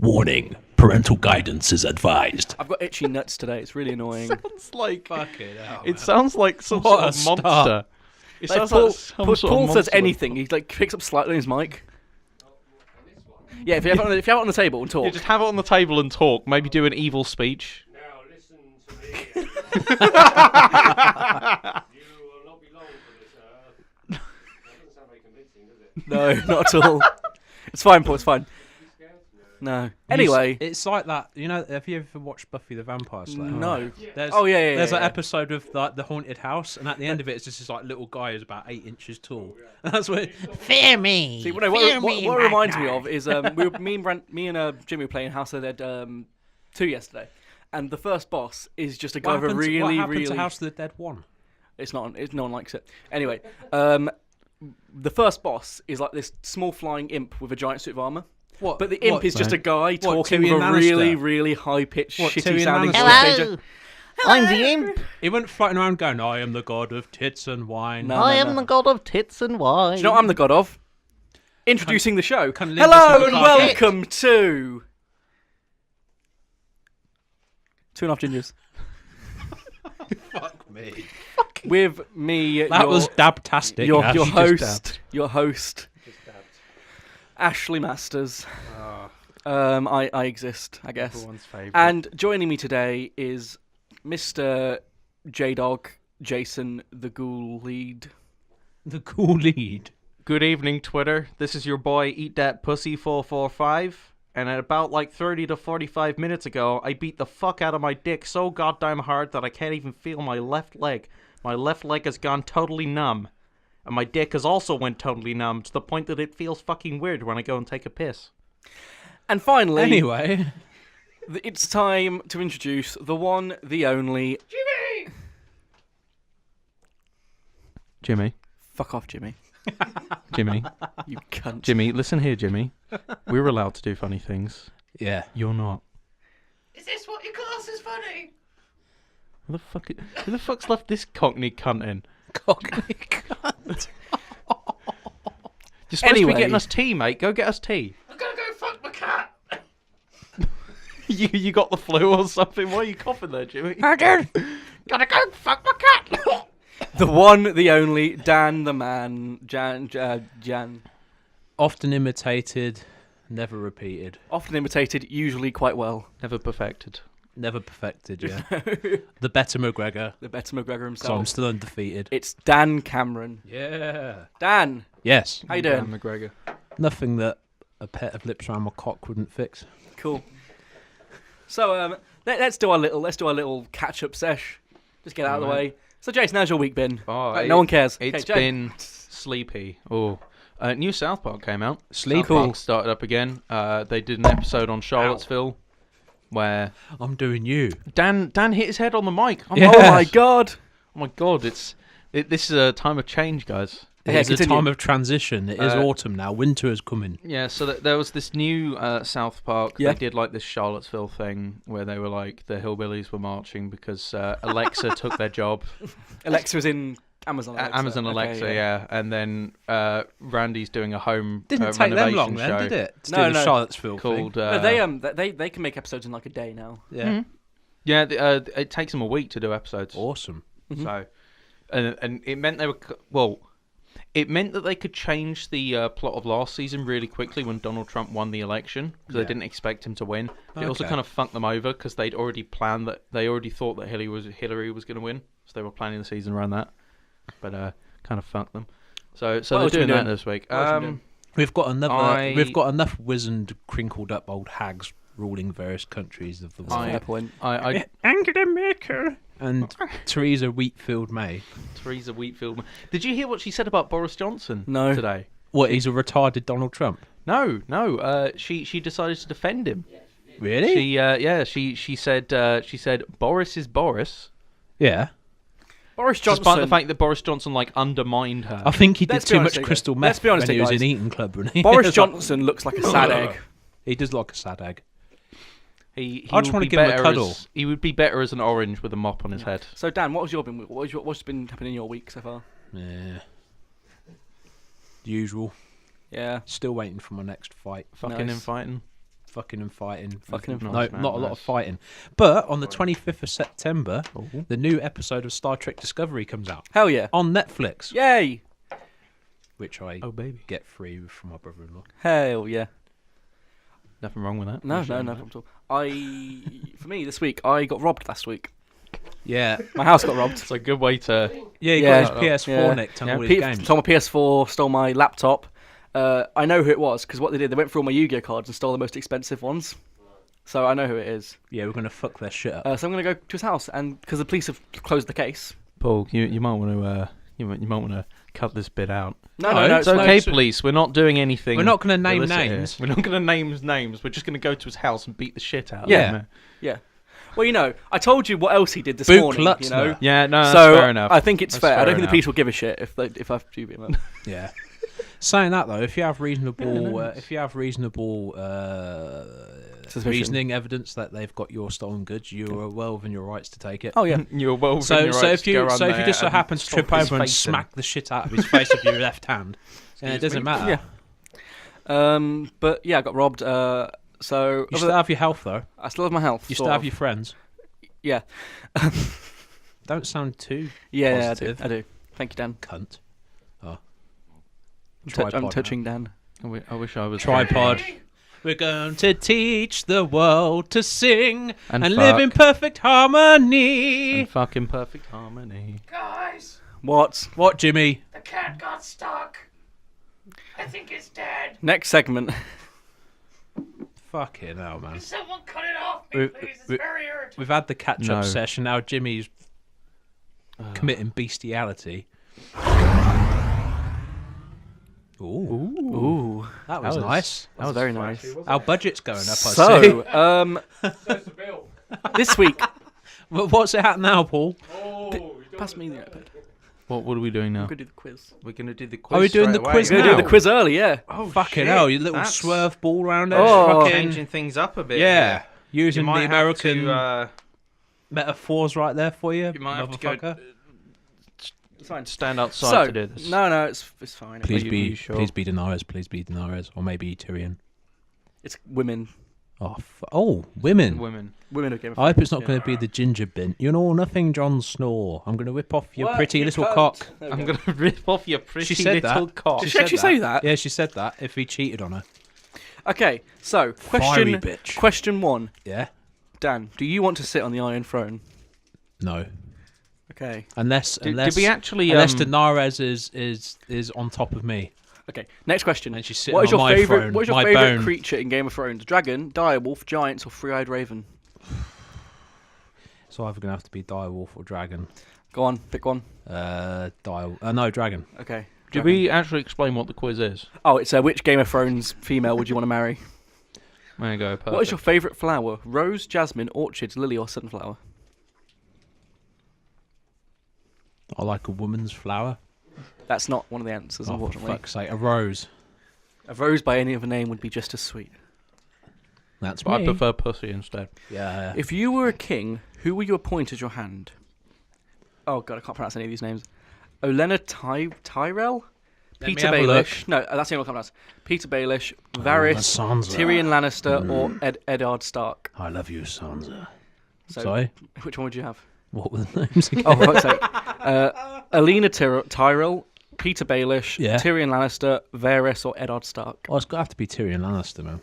Warning, parental guidance is advised. I've got itchy nuts today. It's really annoying. Sounds like Fucking hell, it man. sounds like some What sort of a monster. start. It Like, sounds Paul, like some Paul sort of says monster. anything. He like picks up slightly on his mic. Yeah, if you have it on the table and talk. Yeah, just have it on the table and talk. Maybe do an evil speech. Now listen to me. You will not be long for this. That doesn't sound very convincing, does it? No, not at all. It's fine, Paul. It's fine. No. Anyway, It's like that. You know, have you ever watched Buffy the Vampire Slayer? no. There's, Oh yeah. There's yeah. an episode of like the haunted house, and at the end of it, it's just this like little guy who's about 8 inches tall. And that's what. Fear me. See, what it reminds me of is me and Jimmy were playing House of the Dead 2 yesterday, and the first boss is just a guy with a what really, happened really. to House of the Dead 1? It's not. No one likes it. Anyway, the first boss is like this small flying imp with a giant suit of armor. What? But the imp is just a guy talking with Tyrion a really, Lannister? really high pitched, What, shitty Tyrion sounding voice Lannister? changer. I'm the imp. He went floating around going, "I am the god of tits and wine." No. I am the god of tits and wine. Do you know what I'm the god of? Introducing the show. can Linda Hello suck and a welcome to 2.5 Gingers. Fuck me. With me, That was dabtastic. your Ash. You just host, Ashley Masters. I exist, I guess. Everyone's favourite. And joining me today is Mr. J-Dog, Jason the Ghoul Lead. the cool lead. Good evening, Twitter. This is your boy Eat That Pussy 445. And at about like 30 to 45 minutes ago, I beat the fuck out of my dick so goddamn hard that I can't even feel my left leg. My left leg has gone totally numb. And my dick has also went totally numb to the point that it feels fucking weird when I go and take a piss. And finally, Anyway, it's time to introduce the one, the only... Jimmy. Fuck off, Jimmy. Jimmy. You cunt. Jimmy, listen here, Jimmy. We're allowed to do funny things. yeah. You're not. Is this what your class is funny? Who the fuck's left this cockney cunt in? Cockney cunt. You're supposed to Anyway. be getting us tea, mate. Go get us tea. I'm gonna go fuck my cat. You got the flu or something? Why are you coughing there, Jimmy? Gotta go fuck my cat. The one, the only, Dan the man, Jan. Often imitated, never repeated, Often imitated, usually quite well. Never perfected. never perfected. Yeah. The better McGregor. The better McGregor So himself. I'm still undefeated. It's Dan Cameron. Yeah. Dan, Yes. how you Dan doing? McGregor. Nothing that a pet of lips around my cock wouldn't fix. Cool. So let's do our little catch-up sesh. Just get out of the way. So Jason, how's your week been? Oh, Right, no one cares. It's Okay, Jay. been sleepy. Oh, new South Park came out. Sleepy. South Park started up again. They did an episode on Charlottesville where I'm doing you. Dan hit his head on the mic. Yeah. Oh my god. Oh my god! This is a time of change, guys. It Yeah, is a continue. time of transition. It is Uh, autumn now. Winter is coming. Yeah, so there was this new South Park. Yeah. They did like this Charlottesville thing where they were like the hillbillies were marching because Alexa took their job. Alexa was in Amazon Alexa. Amazon Okay, Alexa, yeah. And then Randy's doing a home Didn't take them renovation long show then, did it? To No, do the no. Charlottesville called. thing. No, they can make episodes in like a day now. Yeah. Yeah, it takes them a week to do episodes. Awesome. So, and it meant it meant that they could change the plot of last season really quickly when Donald Trump won the election because they didn't expect him to win. It also Okay. kind of fucked them over because they'd already planned that they already thought that Hillary was going to win, so they were planning the season around that. But kind of fucked them. So What they're else we doing that doing? this week. What else we doing? We've got another. I- We've got enough wizened, crinkled up old hags ruling various countries of the world. Fair point. I Angela Merkel and Theresa Wheatfield May. Teresa Wheatfield. Did you hear what she said about Boris Johnson No. today? What? He's a retarded Donald Trump. No. She decided to defend him. Really? She said Boris is Boris. Yeah. Boris Johnson. Despite the fact that Boris Johnson like undermined her. I think he did Let's be too honest much here, crystal guys. meth Let's be honest when he here, was in guys. Eton Club. Wasn't he? Boris It's like- Johnson looks like a sad egg. He does like a sad egg. He I just would wanna be give him a better cuddle. he would be better as an orange with a mop on his head. So Dan, what's been happening in your week so far? Yeah. The usual. Yeah. Still waiting for my next fight. Fucking Nice. and fighting. fucking and fighting. Fucking and no, fighting. not a lot Nice. of fighting. But on the 25th of September, the new episode of Star Trek Discovery comes out Hell yeah. on Netflix, Yay. which I baby. get free from my brother-in-law. Hell yeah. Nothing wrong with that. No Appreciate problem that. at all. For me, this week, I got robbed last week. Yeah, My house got robbed. It's a good way to. yeah, he Yeah. got his PS4 Yeah. nicked and Yeah, all his P- games. stole my PS4, stole my laptop. I know who it was, because what they did, they went through all my Yu-Gi-Oh cards and stole the most expensive ones. So I know who it is. Yeah, we're gonna fuck their shit up. So I'm going to go to his house, and because the police have closed the case. Paul, you might want to you might want to cut this bit out. No, No, It's it's okay, fine. police. We're not doing anything. We're not gonna name illicit here. names. We're not going to name names. We're just going to go to his house and beat the shit out Yeah. of him. Yeah. Well, you know, I told you what else he did this Boot morning, you know. Klutzner. Yeah, no, that's So fair enough. I think it's That's fair. I fair don't think the enough. police will give a shit if I have to be man. Yeah. Saying that though, if you have reasonable Suspicion. reasoning evidence that they've got your stolen goods, you are well within your rights to take it. Oh yeah. You're well So, within your so rights if to you go around so if you there just so and happen to stomp trip his over and face in. smack the shit out of his face with your left hand, then it doesn't matter. Yeah. But yeah, I got robbed. So You still have your health though. I still have my health. You sort still have of. your friends. Yeah. Don't sound too Yeah, positive. I do. Thank you, Dan. cunt. Oh, I'm Tripod touching Dan. I wish I was tripod. We're going to teach the world to sing And live in fuck. perfect harmony. and fucking perfect harmony. Guys, What? What, Jimmy? the cat got stuck. I think it's dead. Next segment. Fucking hell, man. Someone cut it off me, We- please. It's we- very urgent. We've had the catch-up No. session. Now Jimmy's committing bestiality. Ooh, Ooh. that was was- nice. That was very nice. Our budget's going up. I see. So, That's the bill. this week. What's it at now, Paul? Oh, you don't Pass me the iPad. What are we doing now? I'm going to do the quiz. We're going to do the quiz. Are we doing straight the away. quiz We're going to do now? the quiz early, yeah. Oh, Fucking shit. hell! You little That's swerve ball round there. Oh. Fucking- changing things up a bit. yeah, You using the might have American to, metaphors right there for you. you might have to go motherfucker. It's fine. stand outside So, to do this. no, it's fine. Please you- be, you sure? please be Daenerys. Please be Daenerys, or maybe Tyrion. It's women. Oh, women. Women. Women of Game of I hope it's not Yeah. going to be the ginger bint. You know nothing, Jon Snow. I'm going to whip off your What? pretty You little cunt. cock. There we I'm go. going to rip off your pretty She said little that. cock. Did she actually say that? Yeah, she said that. If he cheated on her. Okay, so Fiery bitch. question 1. Yeah. Dan, do you want to sit on the Iron Throne? No. Okay. Unless Did we actually? unless Daenerys is on top of me. Okay. Next question. And she's sitting What is on your my favorite? throne, What is your my favorite bone. creature in Game of Thrones? Dragon, direwolf, giants, or three-eyed raven? So either going to have to be direwolf or dragon. Go on, pick one. No, dragon. Okay. Did dragon. we actually explain what the quiz is? Oh, it's which Game of Thrones female would you want to marry? There you go. Perfect. What is your favourite flower? Rose, jasmine, orchid, lily, or sunflower? I like a woman's flower. That's not one of the answers, Oh, for unfortunately. fuck's sake. A rose. A rose by any other name would be just as sweet. That's But me. I prefer pussy instead. Yeah. If you were a king, who would you appoint as your hand? Oh god, I can't pronounce any of these names. Olenna Tyrell? Let me Peter have a look. Baelish. No, that's the only one I can't pronounce. Peter Baelish, Varys, Sansa. Tyrion Lannister, or Eddard Stark. I love you, Sansa. So, Sorry? which one would you have? What were the names again? Oh, for fuck's sake. Alina Tyrell, Peter Baelish, Yeah. Tyrion Lannister, Varys, or Eddard Stark. Oh, it's got to have to be Tyrion Lannister, man.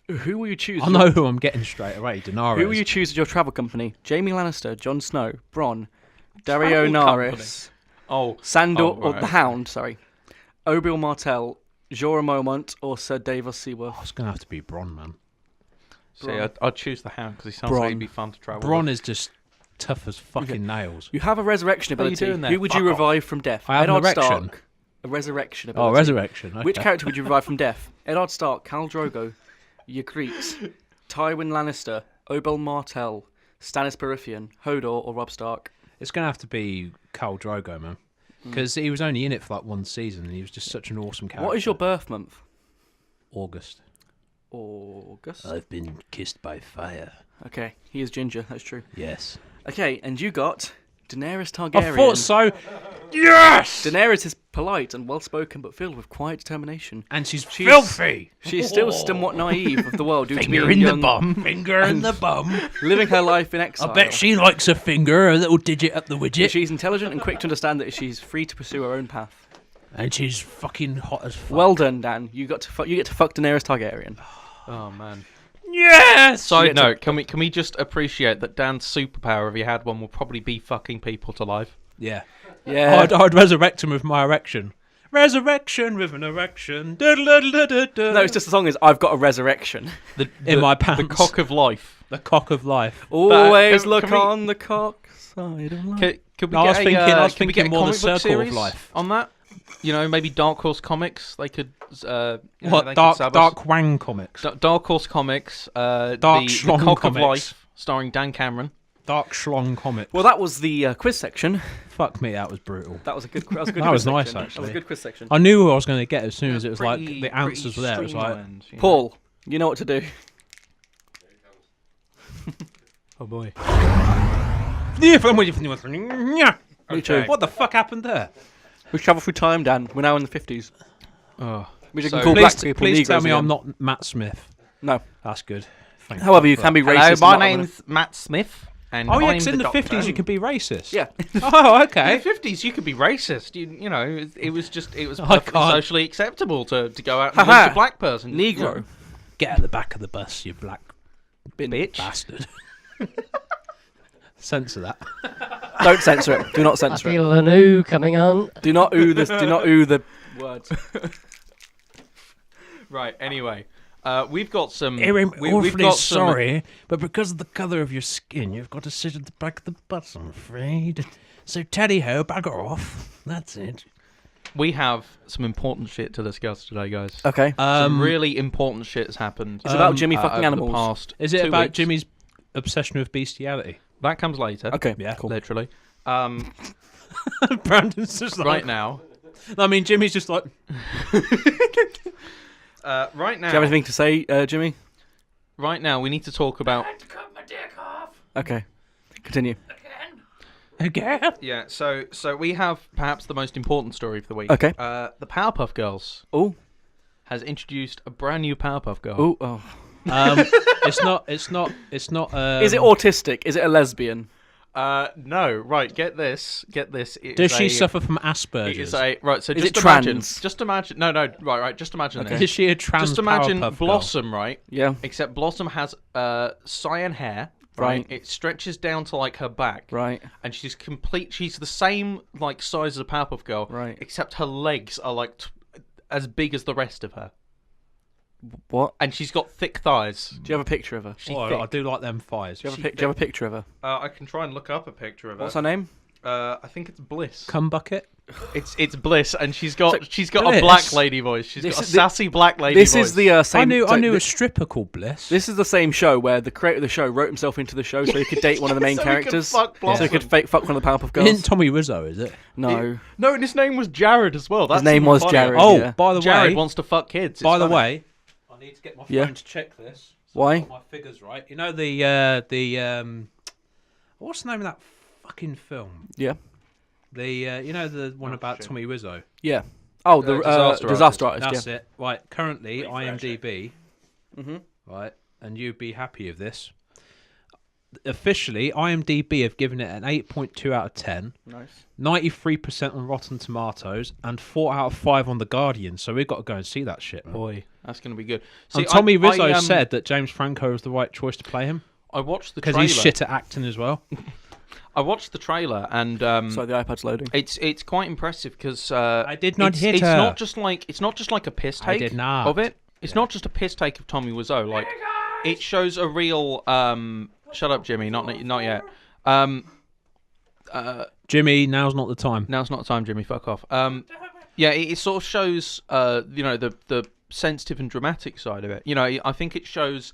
Who will you choose? I know who I'm getting straight away. Daenerys. Who will you choose as your travel company? Jamie Lannister, Jon Snow, Bronn, Dario Travel Naris, Oh, Sandor, Oh, or right. the Hound, sorry, Oberyn Martell, Jorah Mormont, or Sir Davos Seaworth? Oh, it's going to have to be Bronn, man. see, I'd choose the Hound because he sounds like Bronn. he'd be fun to travel. Bronn with. is just tough as fucking nails. You have a resurrection What are you ability. doing there? Who would you Fuck off. revive from death? I have an Eddard erection. Stark. A resurrection ability. Oh, resurrection. Okay. Which character would you revive from death? Eddard Stark, Khal Drogo, Ygritte, Tywin Lannister, Oberyn Martell, Stannis Baratheon, Hodor, or Robb Stark? It's going to have to be Khal Drogo, man. Because he was only in it for like one season and he was just such an awesome character. What is your birth month? August. August. I've been kissed by fire. Okay, he is ginger. That's true. Yes. Okay, and you got Daenerys Targaryen. I thought so. Yes! Daenerys is polite and well-spoken, but filled with quiet determination. And she's filthy. She is still somewhat naive of the world due to Finger being in the young, bum. Finger in the bum. living her life in exile. I bet she likes a finger, a little digit up the But widget. she's intelligent and quick to understand that she's free to pursue her own path. And she's fucking hot as fuck. Well done, Dan. You get to fuck Daenerys Targaryen. Oh man. yes! Side note: Can we just appreciate that Dan's superpower, if he had one, will probably be fucking people to life? Yeah. Yeah. I'd resurrect him with my erection. Resurrection with an erection. No, it's just the song is "I've Got a Resurrection." In my pants. The cock of life. The cock of life. Always can look we- on the cock side of life. Could we No, I get was thinking- I was can we thinking get a more the comic book circle of series life. on that? You know, maybe Dark Horse Comics. They could. What, they could Dark sub us. Dark Wang comics? Dark Horse Comics. Dark the Schlong Cock Comics. of Life, starring Dan Cameron. Dark Schlong comics. Well, that was the quiz section. Fuck me, that was brutal. That was a good. That was a good. That quiz was nice, section. That was actually. a good quiz section. I knew who I was going to get as soon as it was Pretty- like the answers were there. It was like, streamlined, you know. Paul, you know what to do. oh boy. Me too. What the fuck happened there? We travel through time, Dan. We're now in the 50s. Oh. We can So- call black people Please tell Negroes me again. I'm not Matt Smith. No. That's good. Thank However, you God can for be Hello, racist. my and not have name's Matt Smith. And that. Oh yeah, I'm 'cause in the Doctor. 50s you could be racist. Yeah. Oh, In okay. the 50s, you could be racist. You know, it was I perfectly can't. socially acceptable to go out and Ha-ha. lynch a black person. Negro. Get at the back of the bus, you black Bitch. bastard. Censor that. Don't censor it. Do not I censor it. feel an ooh coming on. Do not ooh this. Do not ooh the words. Right, anyway. We've got some... I'm we've awfully got some- sorry, but because of the colour of your skin, you've got to sit at the back of the bus, I'm afraid. So tally-ho, bugger off. That's it. We have some important shit to discuss today, guys. Okay. Some really important shit has happened. It's about Jimmy fucking over animals. The past Is it 2 about weeks. Jimmy's obsession with bestiality? That comes later. Okay. Yeah, cool. Literally. Brandon's just like... Right now. I mean, Jimmy's just like... Right now. Do you have anything to say, Jimmy? Right now, we need to talk about... Okay. Continue. Again? Yeah, so we have perhaps the most important story of the week. Okay. The Powerpuff Girls Oh. has introduced a brand new Powerpuff Girl. Oh. Oh. It's not. Is it autistic? Is it a lesbian? No, right, get this. It Does is she a- suffer from It Asperger's? is a... Right, so Is just it imagine... trans? Just imagine... No, right, just imagine Okay. this. Is she a trans Just imagine Powerpuff Girl? Blossom, right? Yeah. Except Blossom has cyan hair, right? Right. It stretches down to like her back, Right. and she's complete. She's the same like size as a Powerpuff Girl, Right. Except her legs are like as big as the rest of her, What? and she's got thick thighs. Do you have a picture of her? She's Oh, thick. I do like them thighs. Do you have, She do you have a picture of her? I can try and look up a picture of her. What's her name? I think it's Bliss. Cum bucket. It's Bliss, and she's got a Bliss? black lady voice. She's This got a is sassy black lady This voice. is the same. I knew so a stripper called Bliss. This is the same show where the creator of the show wrote himself into the show so he could date one of the main So he could characters. fuck So he Blossom. could fuck one of the Powerpuff Girls. Isn't Tommy Wiseau, is it? No. No, and his name was Jared as well. That's His name even was funnier. Jared. Oh, yeah. by the Jared way, wants to fuck kids. by It's the funny. way, I need to get my phone Yeah. to check this. Why? I've got my figures right. You know what's the name of that fucking film? Yeah. The one about shit. Tommy Wiseau. Yeah. Oh, the Disaster disaster artist. That's Yeah. it. Right, currently IMDb. Mhm. Right, and you'd be happy with this. Officially, IMDb have given it an 8.2 out of 10, Nice. 93% on Rotten Tomatoes, and 4 out of 5 on The Guardian. So we've got to go and see that shit, boy. That's going to be good. And Tommy Wiseau said that James Franco was the right choice to play him I watched the because trailer. he's shit at acting as well. I watched the trailer, and Sorry, the iPad's loading. it's quite impressive because I did not hit it's her. not just like a piss I take did not. of it. It's not just a piss take of Tommy Wiseau. Like it shows a real. Shut up, Jimmy. Not yet. Jimmy, now's not the time. Now's not the time, Jimmy. Fuck off. Yeah, it sort of shows the sensitive and dramatic side of it. You know, I think it shows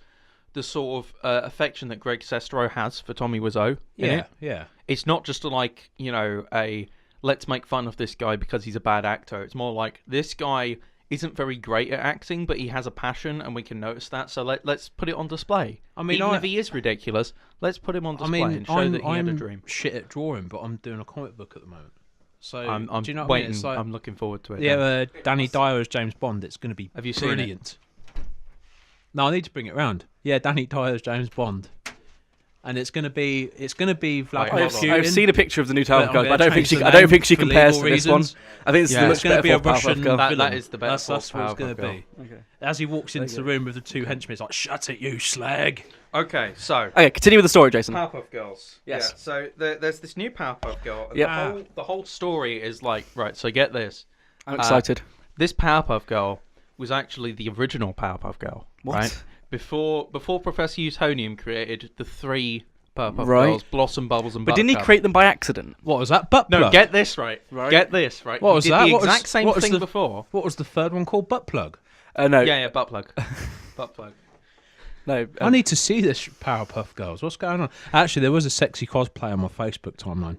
the sort of affection that Greg Sestero has for Tommy Wiseau. in Yeah, it. yeah. It's not just like, a let's make fun of this guy because he's a bad actor. It's more like this guy isn't very great at acting, but he has a passion and we can notice that. So let's put it on display. I mean, even if he is ridiculous, let's put him on display and show that he had a dream. shit at drawing, but I'm doing a comic book at the moment. So I'm do you know what I mean? waiting. It's like, I'm looking forward to it. yeah, now. Danny Dyer as James Bond. It's going to be Have you seen it? brilliant. No, I need to bring it round. Yeah, Danny Dyer as James Bond, and it's going to be Vladimir I've Putin. seen a picture of the new Powerpuff I'm Girls, gonna but I don't think change the I don't think name she for compares legal to this one. reasons. I think this is Yeah, the It's much going to better be a for Powerpuff Russian Girl. villain. That is the better That's what it's Powerpuff going to Girl. be. Okay. As he walks into the room with the two henchmen, he's like, "Shut it, you slag!" Okay, so Okay, continue with the story, Jason. Powerpuff Girls. Yes. Yeah, so there's this new Powerpuff Girl. And Yep. the whole story is like, right, so get this. I'm excited. This Powerpuff Girl was actually the original Powerpuff Girl. What? Right? Before Professor Utonium created the 3 Powerpuff Right. Girls, Blossom, Bubbles, and But didn't he Buttercup. create them by accident? What was that? Butt No, plug. get this right. Right. Get this right. What He was did that? the What was- exact same what was thing the- before. What was the third one called? Butt plug. No. Yeah, butt plug. Butt plug. No. I need to see this Powerpuff Girls. What's going on? Actually, there was a sexy cosplay on my Facebook timeline.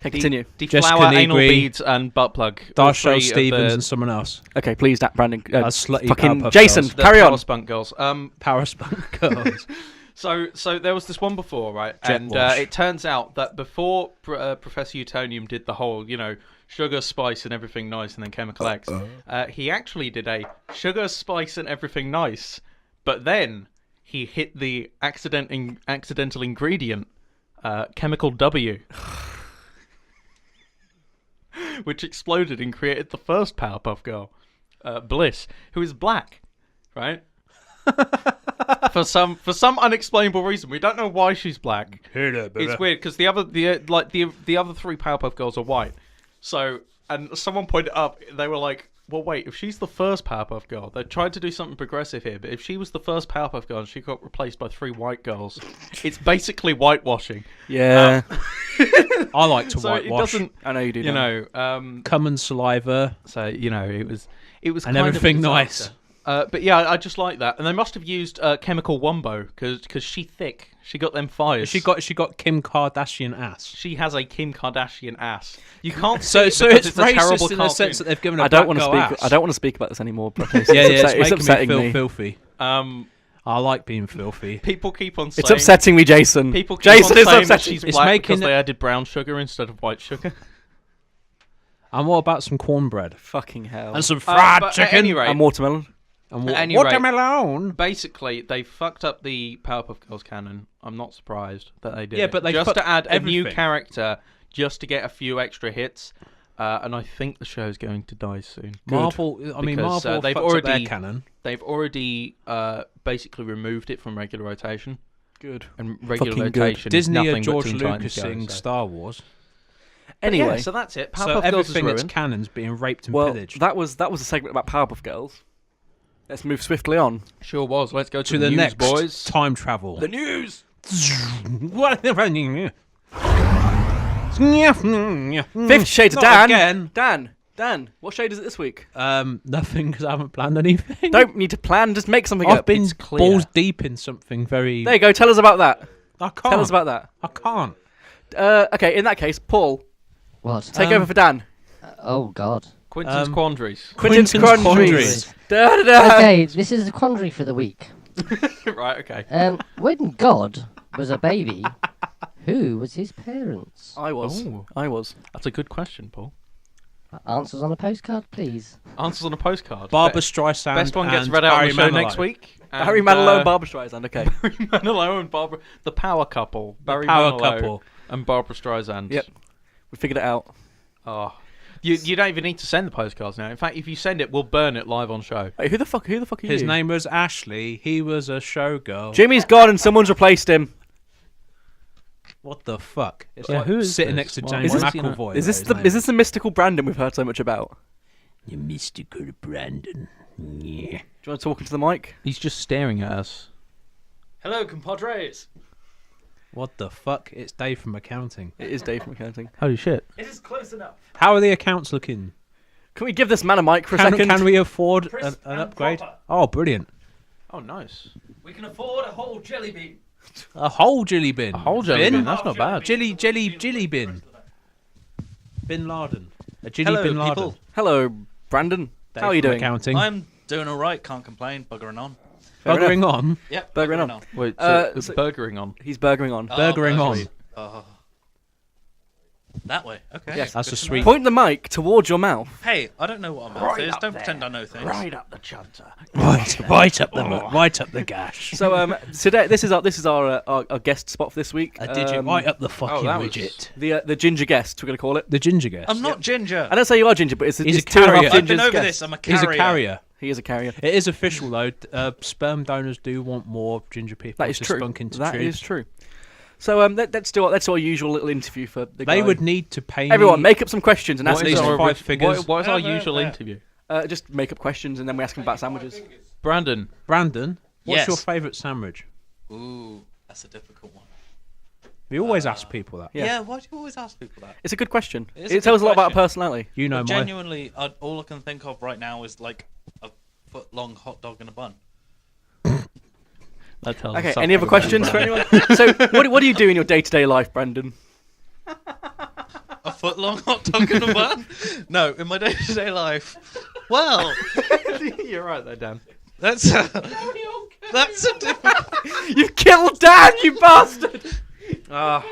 Okay, continue. Jessica Deflower, anal Negri, beads, and butt plug. All Darsho 3 of Stevens the- and someone else. Okay, please, Brandon. As slutty fucking Powerpuff Jason, Girls. the carry on. Power Spunk Girls. Power Spunk Girls. So there was this one before, right? Jet And wash. it turns out that before Professor Utonium did the whole, sugar, spice, and everything nice, and then Chemical X, he actually did a sugar, spice, and everything nice, but then he hit the accidental ingredient, Chemical W, which exploded and created the first Powerpuff Girl, Bliss, who is black, right? for some unexplainable reason, we don't know why she's black. It's weird because the other 3 Powerpuff Girls are white. So, and someone pointed up, they were like, "Well, wait, if she's the first Powerpuff Girl, they tried to do something progressive here. But if she was the first Powerpuff Girl and she got replaced by 3 white girls, it's basically whitewashing." Yeah. I like to So it whitewash. doesn't, I know you do. Cum and saliva So it was and kind of a everything disaster. nice. But yeah, I just like that, and they must have used Chemical Wombo because she thick. She got them fires. She got Kim Kardashian ass. She has a Kim Kardashian ass. You can't. So see it because it's a terrible racist in the cartoon. sense that they've given her I don't want to speak. ass. I don't want to speak about this anymore. But Yeah, it's making upsetting me feel me. filthy. I like being filthy. People keep on saying. It's upsetting me, Jason. People keep Jason on is saying that upsetting. she's It's black making because it- they added brown sugar instead of white sugar. And what about some cornbread Fucking hell. and some fried But at chicken any rate, And watermelon. and at any rate- watermelon? basically, they fucked up the Powerpuff Girls canon. I'm not surprised that they did. Yeah, it. but they just fucked to add a new everything. character, just to get a few extra hits. And I think the show's going to die soon. Marvel. I mean, Because, Marvel. they've fucked up their already- canon. They've already basically removed it from regular rotation. Good. And regular Fucking good. rotation is Disney nothing are but George Teen Lucas Titans Go, sing so. Star Wars. Anyway, Yeah, so that's it. So Powerpuff Girls is everything that's ruined. canon's being raped and well, pillaged. that was a segment about Powerpuff Girls. Let's move swiftly on. Sure was. Let's go to the the news, next boys. time travel. The news. What? 50 Shades of Not Dan. again. Dan, what shade is it this week? Nothing, because I haven't planned anything. Don't need to plan. Just make something I've up. been It's clear. balls deep in something very. There you go. Tell us about that. I can't. Tell us about that. I can't. Okay, in that case, Paul, What? take over for Dan. Oh, God. Quinton's Quandries. Quinton's Quinton's Quandries. Da, da, da. Okay, this is a quandary for the week. Right, okay. When God was a baby, who was his parents? I was. Ooh. I was. That's a good question, Paul. Answers on a postcard, please. Answers on a postcard. Barbara Streisand. Best one gets and read out on Barry the show Manilow. next week. And, Barry Manilow and Barbara Streisand. Okay. Barry Manilow and Barbara. The power couple. Barry Power Manilow couple. and Barbara Streisand. Yep. We figured it out. Oh. You don't even need to send the postcards now. In fact, if you send it, we'll burn it live on show. Wait, who the fuck are you? His name was Ashley. He was a showgirl. Jimmy's gone and someone's replaced him. What the fuck? It's Yeah, like who is sitting this? next to Why- James why is he not- McAvoy. Is this the mystical Brandon we've heard so much about? You mystical Brandon? Yeah. Do you want to talk into the mic? He's just staring at us. Hello, compadres. What the fuck? It's Dave from accounting. It is Dave from accounting. Holy shit. It is close enough. How are the accounts looking? Can we give this man a mic for a Can, second? can we afford an Crisp and upgrade? proper. Oh, brilliant. Oh, nice. We can afford a whole jelly bean. A whole jelly bin. A whole jelly bin? That's not bad. Jelly bin. Bin Laden. A jelly Hello, bin Laden. people. Hello, Brandon. Dave How are you from doing? Accounting. I'm doing all right. Can't complain. Buggering on. Fair Buggering on. Yep. Burgering on. Wait, so it's burgering on. He's burgering on. Burgering on. Oh. That way. Okay. Yes. That's a sweet. Point the mic towards your mouth. Hey, I don't know what a mouth is. Don't pretend I know things. Right up the chunter. Right up the gash. So today this is our guest spot for this week. A digit right up the fucking that was- widget. The ginger guest, we're gonna call it. The ginger guest. I'm not ginger. I don't say you are ginger, but it's He's it's a 2.5 carrier. I've been gingers over guest. this. I'm a carrier. He's a carrier. He is a carrier. It is official though. Sperm donors do want more ginger people That is to true. spunk into That tubes. is true. So let's do our usual little interview for the guy. They would need to pay Everyone me make up some questions and ask at them. least some- 5 figures. What is our usual interview? Just make up questions and then we ask them about sandwiches. Brandon. Brandon, what's Yes. your favourite sandwich? Ooh, that's a difficult one. We always ask people that. Yeah. Yeah. Why do you always ask people that? It's a good question. It is a It tells good a lot about a question. personality. You know But my. genuinely, all I can think of right now is like a foot-long hot dog in a bun. That tells Okay. us Any other something questions for anyone? So what do you do in your day-to-day life, Brandon? A foot-long hot dog in a bun? No, in my day-to-day life. Well, You're right there, Dan. that's a different. You killed Dan, you bastard! a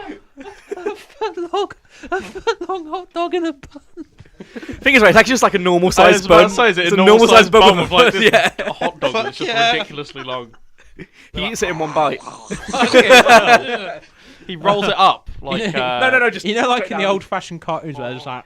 long hot dog in a bun. Thing is, right, it's actually just like a normal I sized was about bun. to say, is it It's a a normal sized bun of like this yeah. a hot dog that's just yeah. ridiculously long? He eats it in one bite. He rolls it up like. No, just You know, like straight in the down. old-fashioned cartoons where it's like.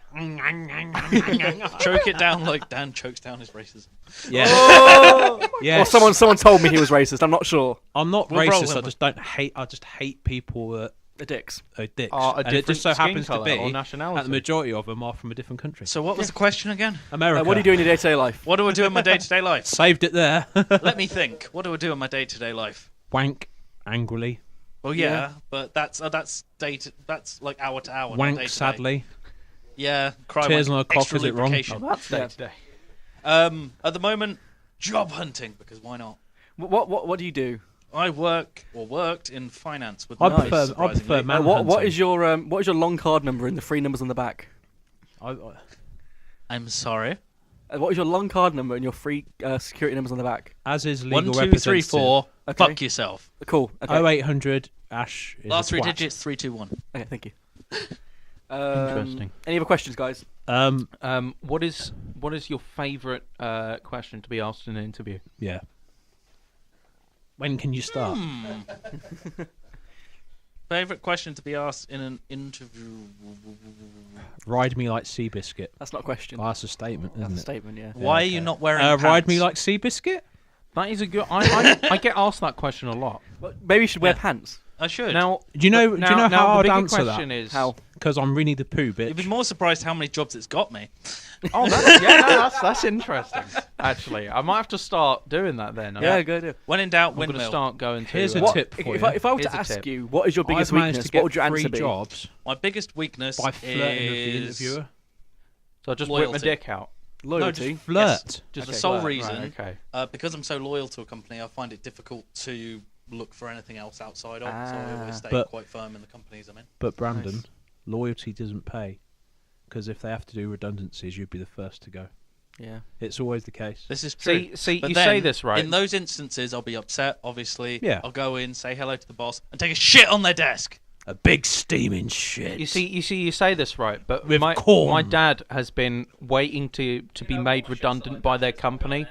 Choke it down like Dan chokes down his racism. Yeah. Well, Yes. someone told me he was racist. I'm not sure. I'm not We'll roll racist. him. I just don't hate. I just hate people that The dicks. are dicks. a And it different just so skin happens to colour be or that nationality. the majority of them are from a different country. So what was the question again? America. What do you do in your day-to-day life? What do I do in my day-to-day life? Saved it there. Let me think. What do I do in my day-to-day life? Wank angrily. Well, yeah, but that's like hour to hour. not Wank day to day. sadly. Yeah, cry Tears wank, on a cock, extra is it wrong? lubrication. That's day to day. At the moment, job hunting because why not? What do you do? I worked in finance with I Nice, prefer surprisingly. man What hunting. is your long card number and the 3 numbers on the back? I'm sorry. What is your long card number and your 3 security numbers on the back? As is 1, legal 2, 3, representative. 4. Okay. Fuck yourself. Cool. Okay. 0800 Ash is Last a 3 twat. digits 3, 2, 1. Okay. Thank you. Interesting. Any other questions, guys? What is your favourite question to be asked in an interview? Yeah. When can you start? Favorite question to be asked in an interview? Ride me like Seabiscuit. That's not a question. Oh, that's a statement, That's isn't a it? statement. Yeah. Why are you not wearing pants? Ride me like Seabiscuit? That is a good. I get asked that question a lot. Well, maybe you should wear Yeah. pants. I should. Now, Do you know? now, do you know now how the I'd bigger answer question that? is How? Because I'm Winnie the Pooh, bitch. You'd be more surprised how many jobs it's got me. Oh, that's interesting. Actually, I might have to start doing that then. Yeah, good idea. When in doubt, I'm going to windmill. start going to. Here's a What- tip for if you. I were Here's to a ask tip. you, what is your biggest I've managed weakness? to get What would your 3 answer be? jobs My biggest weakness by flirting with the is interviewer. So I just whip my loyalty. dick out. No, Loyalty. just flirt. Yes. Just the a sole flirt. reason, Right, okay. because I'm so loyal to a company, I find it difficult to look for anything else outside of. So I always stay But- quite firm in the companies I'm in. But Brandon, Nice. loyalty doesn't pay. Because if they have to do redundancies, you'd be the first to go. Yeah. It's always the case. This is true. See, But you then, say this right. In those instances, I'll be upset. Obviously, Yeah. I'll go in, say hello to the boss, and take a shit on their desk. A big steaming shit. You say this right, but With my corn. dad has been waiting to be made redundant by their company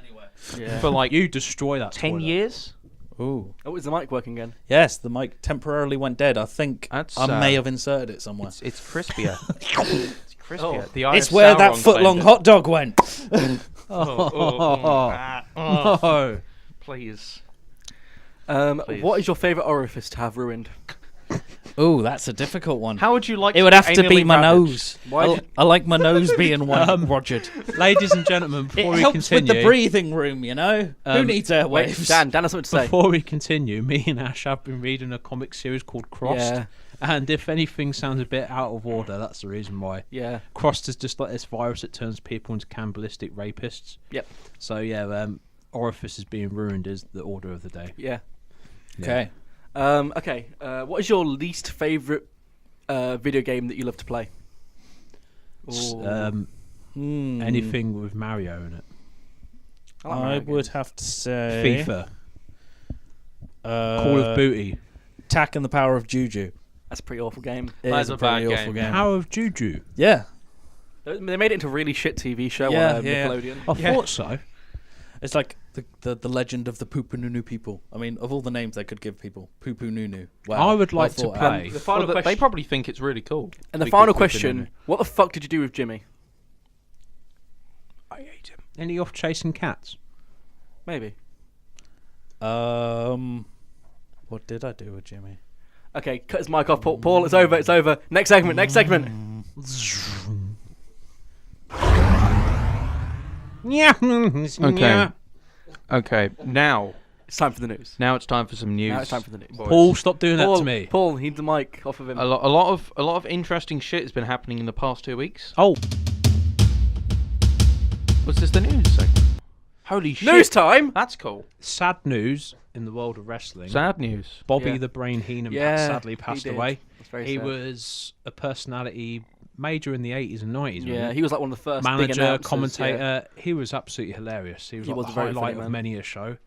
Yeah. for like You destroy that 10 toilet. years. Ooh. Oh, is the mic working again? Yes, the mic temporarily went dead. I think That's, I may have inserted it somewhere. It's crispier. It's crispier. Oh. The Eye It's of where that Sauron foot-long claimed it. hot dog went. No. Please. Please. What is your favourite orifice to have ruined? Ooh, that's a difficult one. How would you like? It would have to be anally my ravaged? nose. Why I, did- I like my nose being rogered. Ladies and gentlemen, before It we helps with continue, the breathing room, you know. Who needs Wait, airwaves? Dan has something to say. before we continue, me and Ash have been reading a comic series called Crossed. Yeah. And if anything sounds a bit out of order, that's the reason why. Yeah. Crossed is just like this virus that turns people into cannibalistic rapists. Yep. So yeah, orifice is being ruined is the order of the day. Yeah. Okay. Okay. What is your least favourite video game that you love to play? Anything with Mario in it. like I Mario would games. have to say FIFA. Call of Duty. Tack and the Power of Juju. That's a pretty awful game. It That is is a a bad pretty awful game. game. Power of Juju. Yeah, They made it into a really shit TV show Yeah, on yeah. Nickelodeon. I thought so. it's like the legend of the Poo-Poo Nunu people. I mean, of all the names they could give people, Poo-Poo Nunu. Wow. I would well like to thought out. play. The final Well, question. They probably think it's really cool. And the We final could put it in question: what the fuck did you do with Jimmy? I hate him. Any off chasing cats? Maybe. What did I do with Jimmy? Okay, cut his mic off. Paul, it's over. It's over. Next segment. Next segment. Yeah. Okay. Okay. Now It's time for the news. it's time for some news. Now it's time for the news. boys. Paul, stop doing that Paul, to me. Paul, need the mic off of him. A lot of interesting shit has been happening in the past 2 weeks. Oh, Was this the news segment? Holy shit! News time. That's cool. sad news in the world of wrestling. Sad news. Bobby Yeah. the Brain Heenan Yeah, sadly he passed did. away. That's very He sad. was a personality major in the 80s and 90s. Yeah, wasn't he was like one of the first big manager, announcers, commentator. yeah. He was absolutely hilarious. He was He like was the a very funny highlight of man. many a show.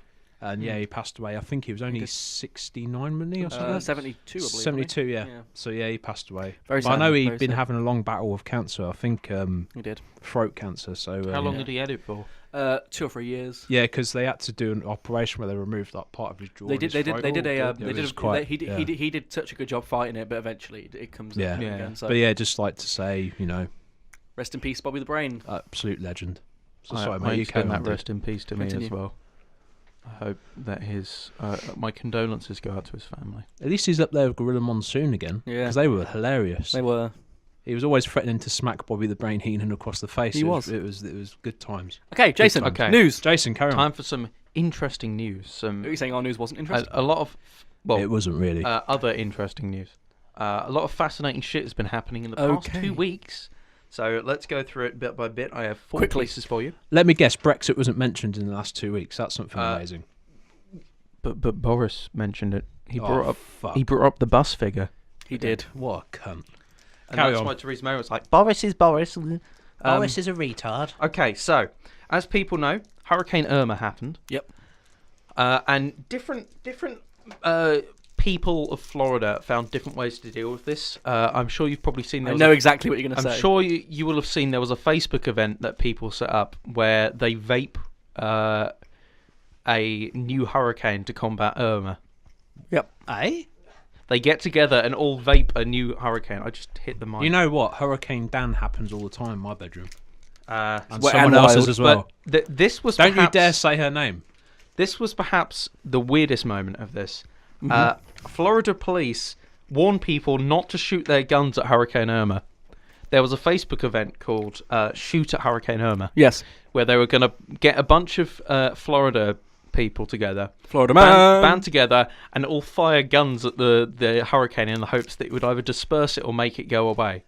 And yeah, he passed away. I think he was only 69, wasn't he, or something? 72, I believe. 72, yeah. Yeah. So yeah, he passed away. Very But I sad, know he'd very been sad. having a long battle with cancer. I think He did. throat cancer. So How long yeah. did he edit for? 2 or 3 years. Yeah, because they had to do an operation where they removed that part of his jaw. They and did. his They did. throat. They did a. God, They it did. was A, quite- he did. yeah. He did such a good job fighting it, but eventually it comes. Yeah. up Yeah. again. So But yeah, just like to say, rest in peace, Bobby the Brain. absolute legend. So I sorry, mate. You extend carry on, that dude. rest in peace to me Continue. as well. I hope that his my condolences go out to his family. At least he's up there with Gorilla Monsoon again. Yeah. Because they were hilarious. They were. He was always threatening to smack Bobby the Brain Heenan across the face. He It was. It was good times. Okay, Jason. Okay. News. Jason, carry on. Time for some interesting news. Some Are you saying our news wasn't interesting? a lot of It wasn't really. other interesting news. A lot of fascinating shit has been happening in the past Okay. 2 weeks. So let's go through it bit by bit. I have 4 Quickly. pieces for you. Let me guess, Brexit wasn't mentioned in the last 2 weeks. That's something amazing. But Boris mentioned it. He Oh, brought up fuck. he brought up the bus figure. he did. What a cunt. And Carry that's on. why Theresa May was like, Boris is Boris. Boris is a retard. Okay, so as people know, Hurricane Irma happened. Yep. And different people of Florida found different ways to deal with this. I'm sure you've probably seen. I There know was exactly what you're going to I'm say. sure you will have seen there was a Facebook event that people set up where they vape a new hurricane to combat Irma. Yep. Eh? They get together and all vape a new hurricane. I just hit the mic. You know what? Hurricane Dan happens all the time in my bedroom. And Well, someone and else's wild, as well. But this was Don't you perhaps, dare say her name. This was perhaps the weirdest moment of this. Mm-hmm. Florida police warned people not to shoot their guns at Hurricane Irma. There was a Facebook event called Shoot at Hurricane Irma, Yes. where they were going to get a bunch of Florida people together, Florida man. band together, and all fire guns at the hurricane in the hopes that it would either disperse it or make it go away.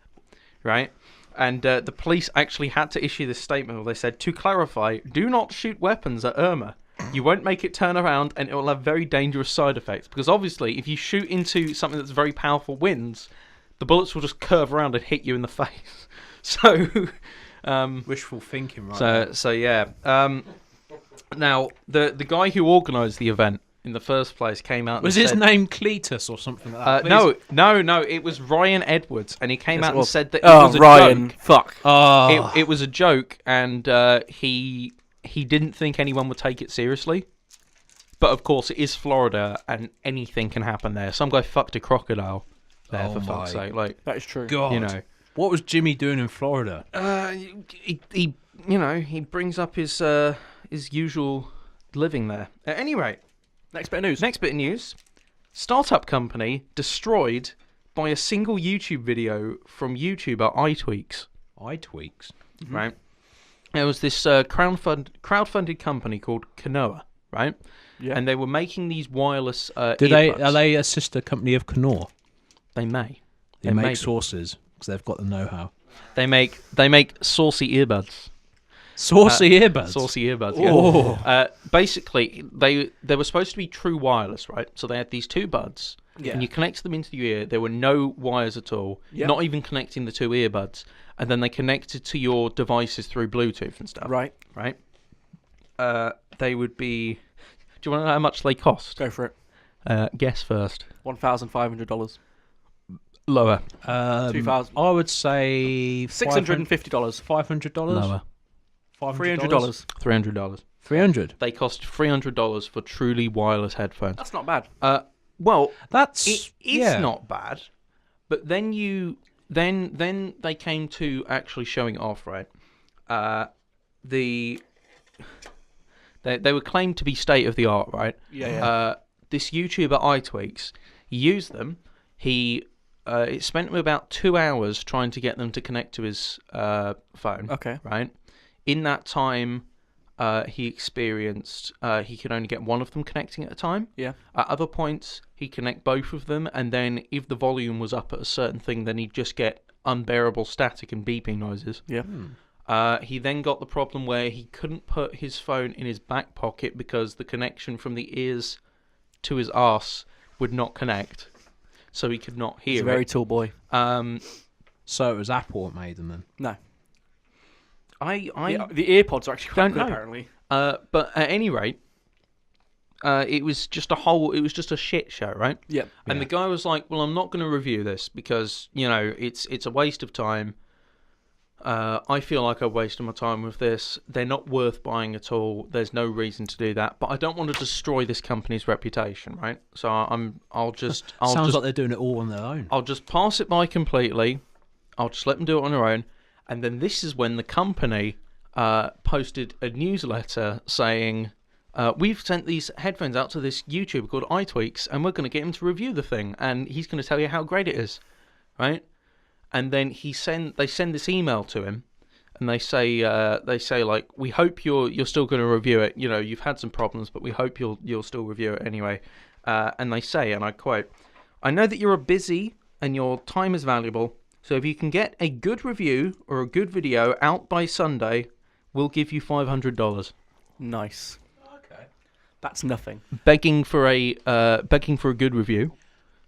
Right? And the police actually had to issue this statement where they said, to clarify, do not shoot weapons at Irma. You won't make it turn around and it will have very dangerous side effects. Because obviously, if you shoot into something that's very powerful winds, the bullets will just curve around and hit you in the face. So, Wishful thinking, right? so yeah. Now, the guy who organised the event in the first place came out and Was his said, name Cletus or something like that? no, it was Ryan Edwards, and he came Yes, out it and was. said that it Oh, was a Ryan. joke. Fuck. Oh, It was a joke, and he didn't think anyone would take it seriously. But of course, it is Florida, and anything can happen there. Some guy fucked a crocodile there, Oh for fuck's my sake. Like, That is true. God. you know, What was Jimmy doing in Florida? he brings up his usual living there. At any rate, Next bit of news. next bit of news: startup company destroyed by a single YouTube video from YouTuber iTweaks. Eye tweaks. Right? There was this crowdfunded company called Konoa, right? Yeah. And they were making these wireless Are earbuds. they a sister company of Konoa? They may. They may be. make sauces because they've got the know-how. They make saucy earbuds. Saucy earbuds. Saucy earbuds. Oh. Yeah. Basically, they were supposed to be true wireless, right? So they had these two buds, and you connect them into your ear. There were no wires at all, Yep. not even connecting the two earbuds. And then they connected to your devices through Bluetooth and stuff. Right. Right. They would be. Do you want to know how much they cost? Go for it. Guess first. $1,500. Lower. 2,000. I would say $650. $500. Lower. $300. $300. 300. They cost $300 for truly wireless headphones. That's not bad. Well, That's it is not bad, but then then they came to actually showing it off, right? They were claimed to be state of the art, right? Yeah. This YouTuber iTweaks, he used them. It spent him about 2 hours trying to get them to connect to his phone. Okay. Right. In that time, he experienced he could only get one of them connecting at a time. Yeah. At other points, he'd connect both of them, and then if the volume was up at a certain thing, then he'd just get unbearable static and beeping noises. Yeah. He then got the problem where he couldn't put his phone in his back pocket because the connection from the ears to his arse would not connect, so he could not hear He's a it. very tall boy. So it was Apple that made them then. No. I The earpods are actually quite don't good, know. apparently. But at any rate, it was just a shit show, right? Yep. And the guy was like, "Well, I'm not going to review this because it's a waste of time. I feel like I wasted my time with this. They're not worth buying at all. There's no reason to do that. But I don't want to destroy this company's reputation, right? So I'll just Sounds like they're doing it all on their own. I'll just pass it by completely. I'll just let them do it on their own. And then this is when the company posted a newsletter saying, we've sent these headphones out to this YouTuber called iTweaks, and we're going to get him to review the thing, and he's going to tell you how great it is, right? And then they send this email to him, and they say like, we hope you're still going to review it. You know, you've had some problems, but we hope you'll still review it anyway. And they say, and I quote, "I know that you're busy and your time is valuable. So if you can get a good review or a good video out by Sunday, we'll give you $500. Nice. Okay. That's nothing. Begging for a good review,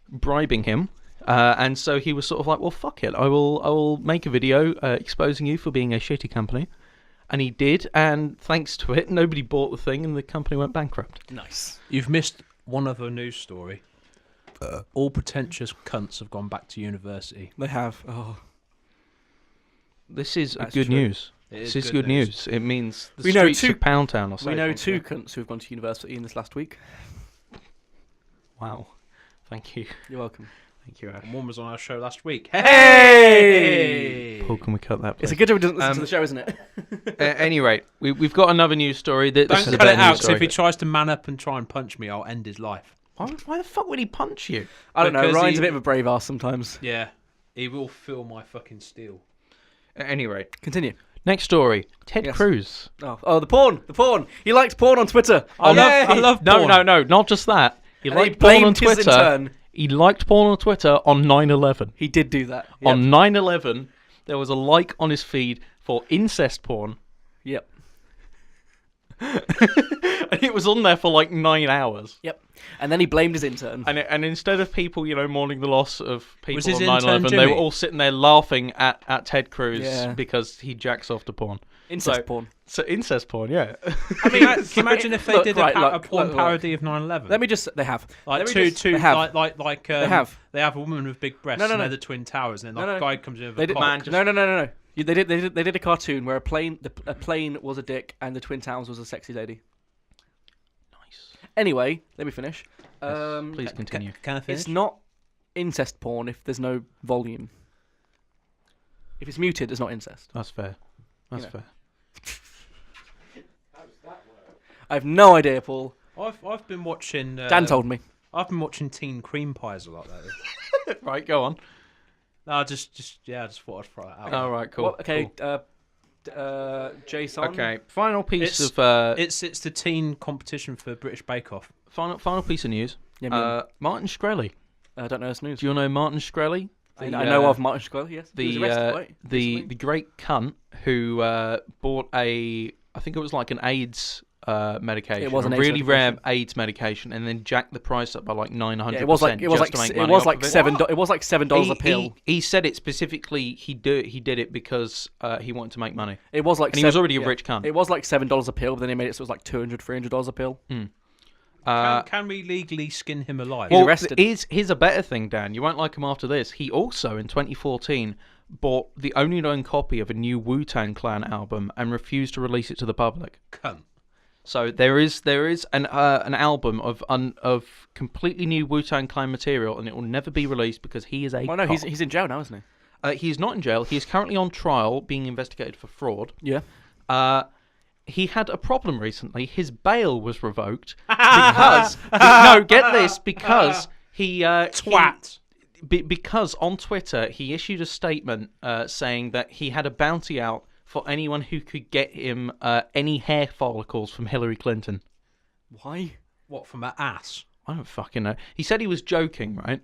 bribing him, and so he was sort of like, "Well, fuck it, I will make a video exposing you for being a shitty company," and he did, and thanks to it, nobody bought the thing, and the company went bankrupt. Nice. You've missed one other news story. All pretentious cunts have gone back to university. They have. Oh. This is That's good true. news. It This is is good good news. It means the We know streets two- of Pound Town are safe. We know once two again. cunts who have gone to university in this last week. Wow. Thank you. You're welcome. Thank you, Ash. And one was on our show last week. Hey! Paul, can we cut that, please? It's a good job he doesn't listen to the show, isn't it? At any rate, we've got another news story. This Don't is a cut it better out, news 'cause if story. he tries to man up and try and punch me, I'll end his life. Why the fuck would he punch you? I don't know. Because Ryan's he- a bit of a brave ass sometimes. Yeah, he will feel my fucking steel. At any rate, Continue. next story. Ted Yes. Cruz. Oh, the porn. He likes porn on Twitter. I love porn. No, not just that. He And he liked porn on blamed his Twitter. intern. He liked porn on Twitter on 9/11. He did do that. Yep. On 9/11, there was a like on his feed for incest porn. Yep. And it was on there for like 9 hours. Yep. And then he blamed his intern. And instead of people, mourning the loss of Was people his on intern 9/11, they were Jimmy? all sitting there laughing at Ted Cruz Yeah. because he jacks off to porn. Incest So- porn. So incest porn, yeah. I mean, can you imagine if they Look, did right, a look, porn look. parody of 9/11? Let me just. They have. Like Let me two, they have. like They have. They have a woman with big breasts. No, no, and no. they're the twin towers, and then No, like no. a guy comes in with They a did. cock. Man, just- No. They did a cartoon where a plane was a dick and the Twin Towers was a sexy lady. Nice. Anyway, let me finish. Please continue. Can I finish? It's not incest porn if there's no volume. If it's muted, it's not incest. That's fair. That's know. fair. I have no idea, Paul. I've been watching. Dan told me. I've been watching Teen Cream Pies a lot lately. Right, go on. No, I just thought I'd throw that out. All right, cool. What- okay, cool. Jason. Okay, final piece It's- of It's the teen competition for British Bake Off. final piece of news. Yeah, Martin Shkreli. I don't know this news. Do you all know Martin Shkreli? I know of Martin Shkreli, yes. He was The arrested, right? the Recently. great cunt who bought I think it was like an AIDS medication. It was an a AIDS really rare medication. AIDS medication, and then jacked the price up by like 900%. Yeah, it was like just to make money off of it. $7 a pill. He said it specifically. He did it because he wanted to make money, It was like and he was already a yeah. rich cunt. It was like $7 a pill, but then he made it so it was like $200, $300 a pill. Can we legally skin him alive? Well, Well, arrested. here's a better thing, Dan. You won't like him after this. He also, in 2014, bought the only known copy of a new Wu-Tang Clan album and refused to release it to the public. Cunt. So there is an album of completely new Wu-Tang Clan material, and it will never be released because he is a Well, no, cop. he's in jail now, isn't he? He's not in jail. He is currently on trial, being investigated for fraud. Yeah. He had a problem recently. His bail was revoked because no, get this, because he Twat. because on Twitter he issued a statement saying that he had a bounty out for anyone who could get him any hair follicles from Hillary Clinton. Why? What, from her ass? I don't fucking know. He said he was joking, right?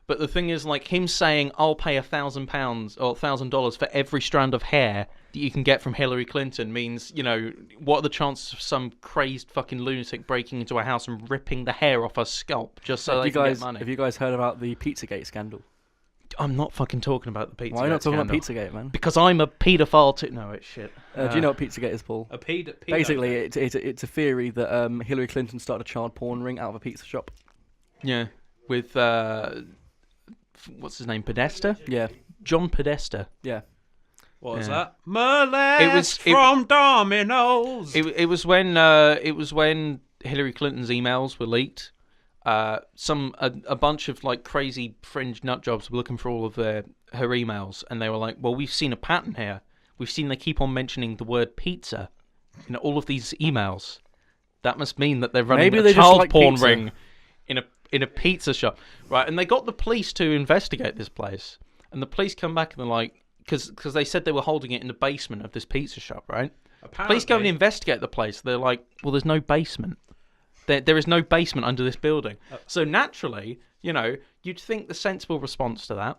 But the thing is, like, him saying, I'll pay £1,000 or $1,000 for every strand of hair that you can get from Hillary Clinton means, you know, what are the chances of some crazed fucking lunatic breaking into a house and ripping the hair off her scalp just so they can get money? Have you guys heard about the Pizzagate scandal? I'm not fucking talking about the pizza. Why are you not talking scandal. about Pizzagate, man? Because I'm a paedophile too. No, it's shit. Do you know what Pizzagate is, Paul? A pedo. Basically, it's a theory that Hillary Clinton started a child porn ring out of a pizza shop. Yeah. With, what's his name? Podesta? Yeah. John Podesta. Yeah. What was Yeah. that? Molest It- from Domino's. It was when Hillary Clinton's emails were leaked. A bunch of like crazy fringe nut jobs were looking for all of her emails, and they were like, "Well, we've seen a pattern here. We've seen they keep on mentioning the word pizza in all of these emails. That must mean that they're running Maybe a they just child like porn pizza. ring in a pizza shop, right?" And they got the police to investigate this place, and the police come back and they're like, because they said they were holding it in the basement of this pizza shop, right? Police go and investigate the place. They're like, "Well, there's no basement. There is no basement under this building." So naturally, you know, you'd think the sensible response to that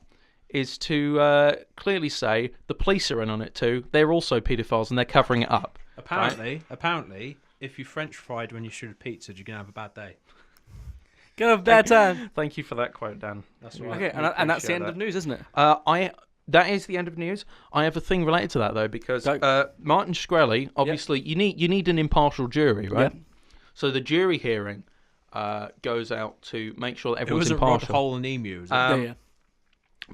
is to clearly say the police are in on it too. They're also paedophiles and they're covering it up. Apparently, if you French fried when you shoot a pizza, you're gonna have a bad day. Gonna have a bad time. Thank you for that quote, Dan. That's all right. Okay, and that's the end of news, isn't it? That is the end of news. I have a thing related to that though, because Martin Shkreli, obviously, you need an impartial jury, right? Yep. So the jury hearing goes out to make sure that It everyone's wasn't Rod impartial. Hole and Emu, was it? Yeah.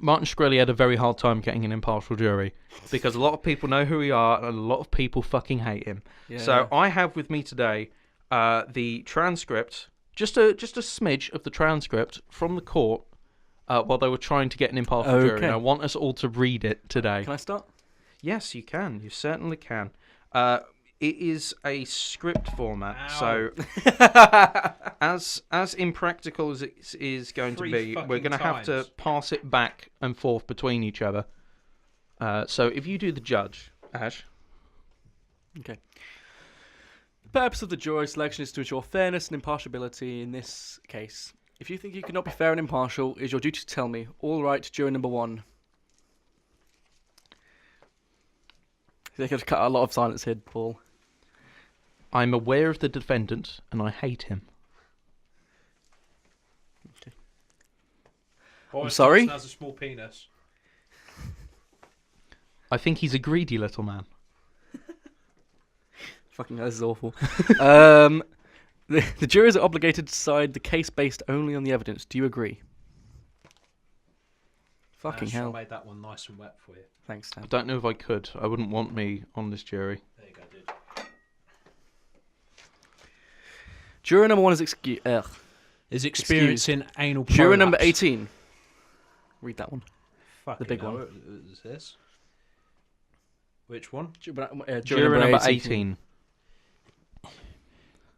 Martin Shkreli had a very hard time getting an impartial jury because a lot of people know who we are and a lot of people fucking hate him. Yeah. So I have with me today the transcript, just a smidge of the transcript from the court while they were trying to get an impartial jury. And I want us all to read it today. Can I start? Yes, you can. You certainly can. It is a script format, so as impractical as it is going to be, we're going to have to pass it back and forth between each other. So if you do the judge, Ash. Okay. The purpose of the jury selection is to ensure fairness and impartiality in this case. If you think you cannot be fair and impartial, it is your duty to tell me. All right, jury number 1. They could cut a lot of silence here, Paul. I'm aware of the defendant, and I hate him. Boris sorry? Johnson has a small penis. I think he's a greedy little man. Fucking hell, this is awful. The jurors are obligated to decide the case based only on the evidence. Do you agree? Fucking Ash, hell. I made that one nice and wet for you. Thanks, Dan. I don't know if I could. I wouldn't want me on this jury. There you go, dude. Juror number 1 is Is experiencing anal prolapse. Juror number 18. Read that one. Fucking big hell, one. what is this? Which one? Juror number 18.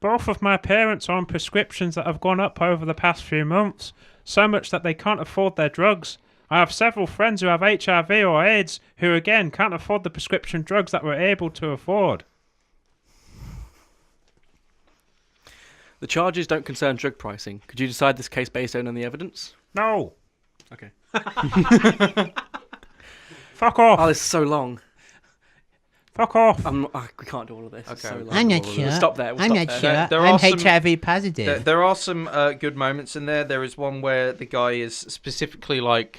Both of my parents are on prescriptions that have gone up over the past few months, so much that they can't afford their drugs. I have several friends who have HIV or AIDS who, again, can't afford the prescription drugs that we're able to afford. The charges don't concern drug pricing. Could you decide this case based only on the evidence? No. Okay. Fuck off. Oh, this is so long. Fuck off. We can't do all of this. It's Okay. so long. I'm not We'll sure. stop there. We'll I'm stop not there. sure. There I'm are some- HIV positive. There are some good moments in there. There is one where the guy is specifically like,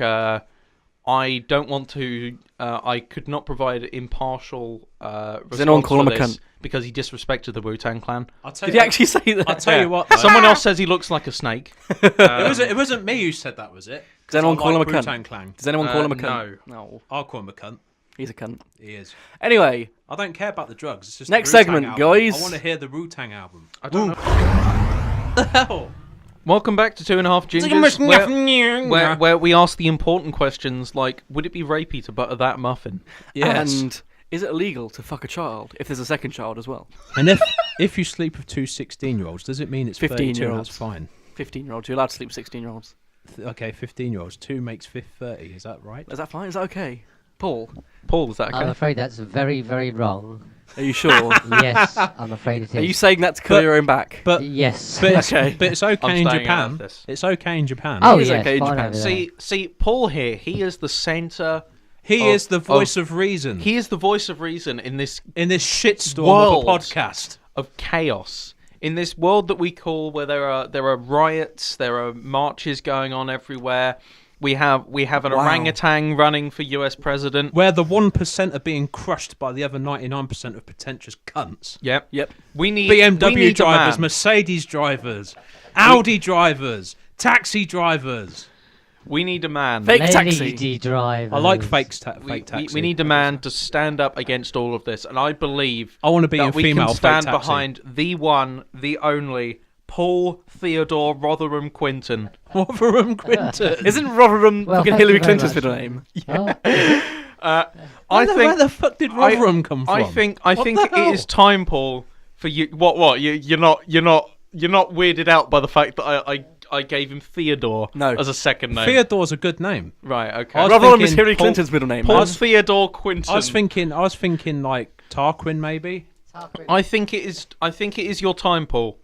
I don't want to. I could not provide impartial response anyone call him for a this cunt? because he disrespected the Wu-Tang Clan. Did he actually say that? I'll tell you what. Though, Someone else says he looks like a snake. it wasn't me who said that, was it? Does anyone call him a Wu-Tang cunt? Clan. Does anyone call him a cunt? No. I'll call him a cunt. He's a cunt. He is. Anyway, I don't care about the drugs. It's just Next the Wu-Tang segment, album. guys. I want to hear the Wu-Tang album. I don't know. The hell? Welcome back to 2.5 Gingers, where we ask the important questions like, would it be rapey to butter that muffin? Yes. and is it illegal to fuck a child if there's a second child as well? And if you sleep with two 16-year-olds, does it mean it's 32? That's fine. 15-year-olds. You're allowed to sleep with 16-year-olds. Okay, 15-years. 2 makes 30. Is that right? Is that fine? Is that okay? Paul, Is that I'm okay? afraid that's very, very wrong. are you sure? Yes, I'm afraid it is. Are you saying that to cover your own back? But Yes. but it's, Okay. but it's okay I'm in staying out of Japan. this. It's okay in Japan. Oh, is yes, okay in fine Japan. over there. See, Paul here, he is the centre. He is the voice of reason He is the voice of reason in this in this shitstorm world of a podcast. of chaos. In this world that we call where there are riots, there are marches going on everywhere. We have an orangutan running for US president. Where the 1% are being crushed by the other 99% of pretentious cunts. Yep. Yep. We need BMW a drivers, man. Mercedes drivers, Audi drivers, taxi drivers. We need a man. Fake Lady taxi. drivers. I like fake We taxi. need a man to stand up against all of this, and I believe I want to be in that we female can fake stand taxi. behind the one, the only Paul Theodore Rotherham Quinton. Rotherham Quinton. Isn't Rotherham Well, fucking thank Hillary you very Clinton's much. middle name? Oh, Where the fuck did Rotherham come from? I think What it the hell? is time, Paul, for you. What? You're not weirded out by the fact that I gave him Theodore No. as a second name. Theodore's a good name. Right. Okay. I was Rotherham is thinking Hillary Paul- Clinton's middle name. Paul man. Theodore Quinton. I was thinking like Tarquin maybe. I think it is your time, Paul.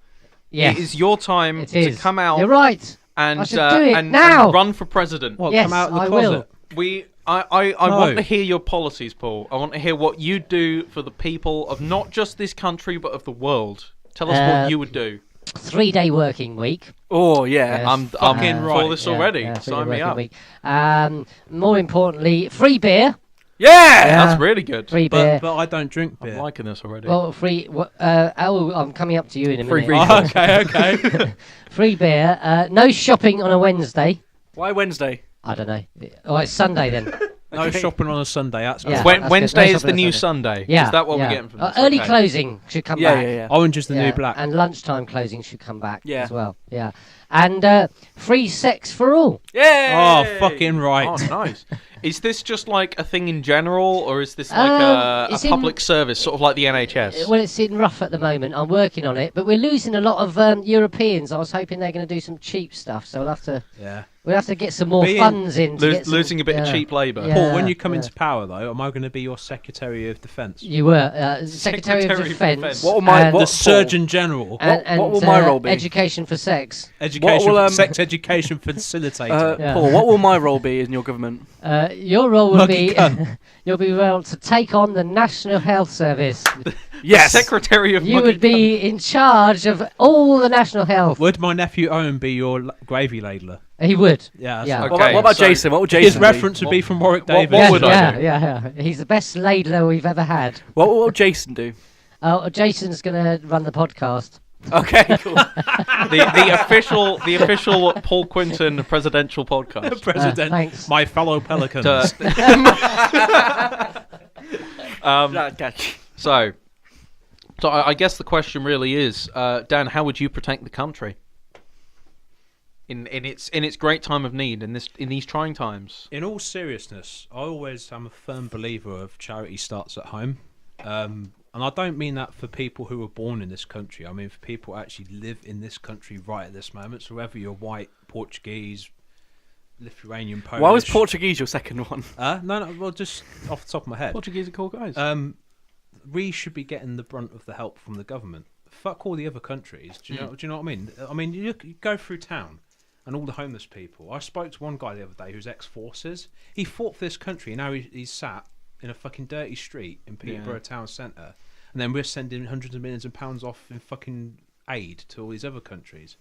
yes. It is your time It to is. come out You're right. and I should do it and now. run for president. What? Yes, Come out of the I closet. will. I No. want to hear your policies, Paul. I want to hear what you do for the people of not just this country but of the world. Tell us what you would do. 3-day working week. Oh, yeah. Yes. I'm fucking for right. this Yeah, already. yeah, 3-day Sign me working up. week. More importantly, free beer. Yeah! That's really good. Free beer. But I don't drink I'm beer. liking this already. Well, free. I'm coming up to you in a Free minute. refills. Okay. Free beer. No shopping on a Wednesday. Why Wednesday? I don't know. Oh, it's Sunday then. No shopping on a Sunday. That's Yeah. fine. that's Wednesday good. No is the shopping new on Sunday. Yeah. Is that what yeah. we're getting from this? Early Okay. closing should come Yeah, back. yeah, yeah. Orange is the Yeah, new black. And lunchtime closing should come back Yeah. as well. Yeah. And free sex for all. Yeah! Oh, fucking right. Oh, nice. Is this just like a thing in general, or is this like a It's in- public service, sort of like the NHS? Well, it's in rough at the moment. I'm working on it, but we're losing a lot of Europeans. I was hoping they're going to do some cheap stuff, so Yeah. we'll have to get some more Being- funds in. To get some- Losing a bit of yeah. cheap labour. Yeah. Paul, when you come yeah. into power, though, am I going to be your Secretary of Defence? You were Secretary Secretary of of Defence. Defence. What will my- and, what- The Surgeon General. and what will my role be? Education for sex. Education, what will, sex education facilitator. Yeah. Paul, what will my role be in your government? Your role will Lucky be cunt. you'll be able to take on the National Health Service. Yes! Secretary of You Muggy would be in charge of all the national health. Would my nephew Owen be your gravy ladler? He would. Yeah. that's Yeah. right. What about so Jason? What would Jason His be? reference would be from Warwick what Davis. would I yeah, do? yeah. He's the best ladler we've ever had. What will Jason do? Jason's going to run the podcast. Okay, cool. the official Paul Quinton presidential podcast. President, thanks. my fellow pelicans. So I guess the question really is, Dan, how would you protect the country in its great time of need in these trying times? In all seriousness, I always am a firm believer of charity starts at home. And I don't mean that for people who were born in this country. I mean for people who actually live in this country right at this moment. So whether you're white, Portuguese, Lithuanian, Polish... Why was Portuguese your second one? No, well, just off the top of my head. Portuguese are cool guys. We should be getting the brunt of the help from the government. Fuck all the other countries. Do you know what I mean? I mean, you go through town and all the homeless people. I spoke to one guy the other day who's ex-forces. He fought for this country, and now he's sat in a fucking dirty street in Peterborough town centre, and then we're sending hundreds of millions of pounds off in fucking aid to all these other countries.